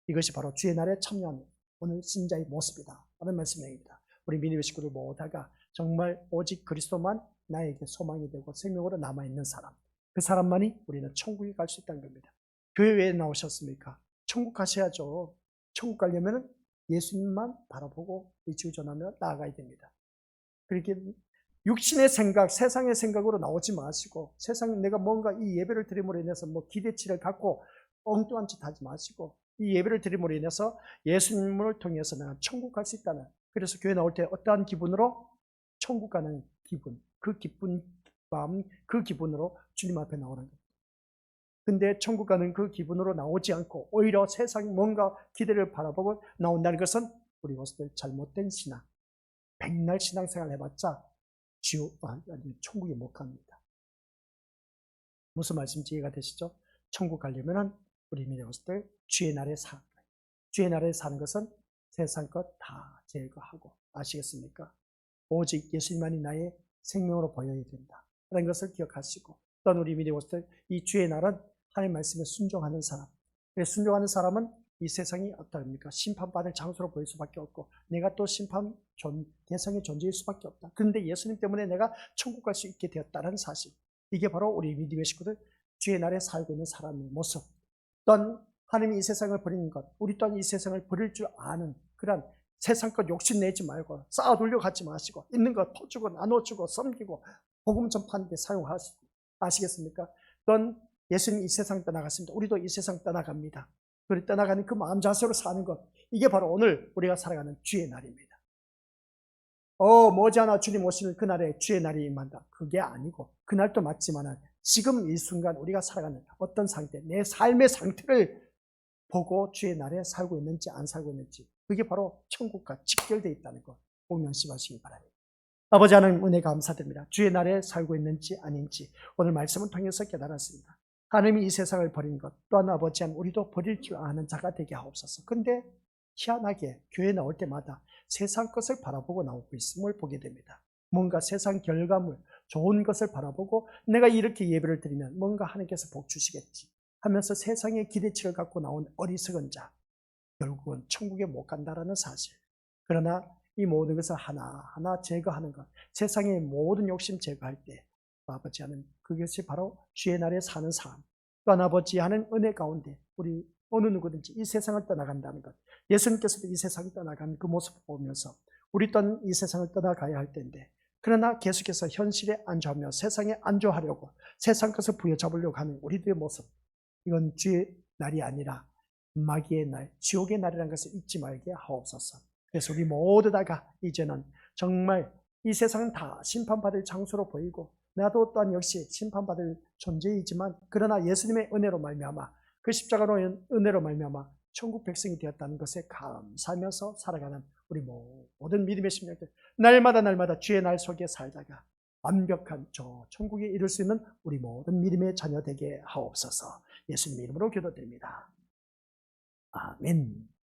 이것이 바로 주의 날에 참여하는 오늘 신자의 모습이다 라는 말씀입니다. 우리 믿음의 식구들 모두가 정말 오직 그리스도만 나에게 소망이 되고 생명으로 남아있는 사람, 그 사람만이 우리는 천국에 갈 수 있다는 겁니다. 교회 왜 나오셨습니까? 천국 가셔야죠. 천국 가려면 예수님만 바라보고 지구전하며 나아가야 됩니다. 그렇게 육신의 생각, 세상의 생각으로 나오지 마시고, 세상 내가 뭔가 이 예배를 드림으로 인해서 뭐 기대치를 갖고 엉뚱한 짓 하지 마시고, 이 예배를 드림으로 인해서 예수님을 통해서 내가 천국 갈 수 있다는, 그래서 교회 나올 때 어떠한 기분으로? 천국 가는 기분, 그 기쁜 마음, 그 기분으로 주님 앞에 나오는 겁니다. 근데 천국 가는 그 기분으로 나오지 않고 오히려 세상 뭔가 기대를 바라보고 나온다는 것은 우리 모습들 잘못된 신앙, 백날 신앙생활 해봤자 천국에 못 갑니다. 무슨 말씀인지 이해가 되시죠? 천국 가려면은 우리 믿는 모습들 주의 나라에 사는 거예요. 주의 나라에 사는 것은 세상 것 다 제거하고, 아시겠습니까? 오직 예수님만이 나의 생명으로 보여야 된다. 그런 것을 기억하시고, 또한 우리 믿는 모습들 이 주의 나라는 하나님 말씀에 순종하는 사람. 그래서 순종하는 사람은 이 세상이 어떠합니까? 심판받을 장소로 보일 수밖에 없고, 내가 또 대상의 존재일 수밖에 없다. 그런데 예수님 때문에 내가 천국 갈 수 있게 되었다는 사실. 이게 바로 우리 믿음의 식구들, 주의 나라에 살고 있는 사람의 모습. 또한 하나님이 이 세상을 버리는 것, 우리 또한 이 세상을 버릴 줄 아는 그런 세상 것 욕심내지 말고 쌓아두려고 하지 마시고, 있는 거 퍼주고 나눠주고 섬기고 복음 전파하는 데 사용하시고, 아시겠습니까? 또한 예수님이 이 세상 떠나갔습니다. 우리도 이 세상 떠나갑니다. 그리 떠나가는 그 마음 자세로 사는 것, 이게 바로 오늘 우리가 살아가는 주의 날입니다. 머지않아 주님 오시는 그날에 주의 날이 임한다. 그게 아니고, 그날도 맞지만 지금 이 순간 우리가 살아가는 어떤 상태, 내 삶의 상태를 보고 주의 날에 살고 있는지 안 살고 있는지, 그게 바로 천국과 직결되어 있다는 것 꼭 명심하시기 바랍니다. 아버지 하나님, 은혜 감사드립니다. 주의 날에 살고 있는지 아닌지 오늘 말씀을 통해서 깨달았습니다. 하나님이 이 세상을 버린 것, 또한 아버지 하나님, 우리도 버릴 줄 아는 자가 되게 하옵소서. 근데 희한하게 교회 나올 때마다 세상 것을 바라보고 나오고 있음을 보게 됩니다. 뭔가 세상 결과물, 좋은 것을 바라보고 내가 이렇게 예배를 드리면 뭔가 하나님께서 복 주시겠지 하면서 세상의 기대치를 갖고 나온 어리석은 자, 결국은 천국에 못 간다라는 사실. 그러나 이 모든 것을 하나하나 제거하는 것, 세상의 모든 욕심 제거할 때 아버지 하는 그것이 바로 주의 날에 사는 삶, 또한 아버지 하는 은혜 가운데 우리 어느 누구든지 이 세상을 떠나간다는 것, 예수님께서도 이 세상을 떠나간 그 모습을 보면서 우리 또한 이 세상을 떠나가야 할 텐데, 그러나 계속해서 현실에 안주하며 세상에 안주하려고 세상 것을 부여잡으려고 하는 우리들의 모습, 이건 주의 날이 아니라 마귀의 날, 지옥의 날이라는 것을 잊지 말게 하옵소서. 그래서 우리 모두 다가 이제는 정말 이 세상은 다 심판받을 장소로 보이고, 나도 또한 역시 심판받을 존재이지만, 그러나 예수님의 은혜로 말미암아, 그 십자가로 은혜로 말미암아 천국 백성이 되었다는 것에 감사하면서 살아가는 우리 모든 믿음의 심령들, 날마다 주의 날 속에 살다가 완벽한 저 천국에 이룰 수 있는 우리 모든 믿음의 자녀 되게 하옵소서. 예수님의 이름으로 기도드립니다. 아멘.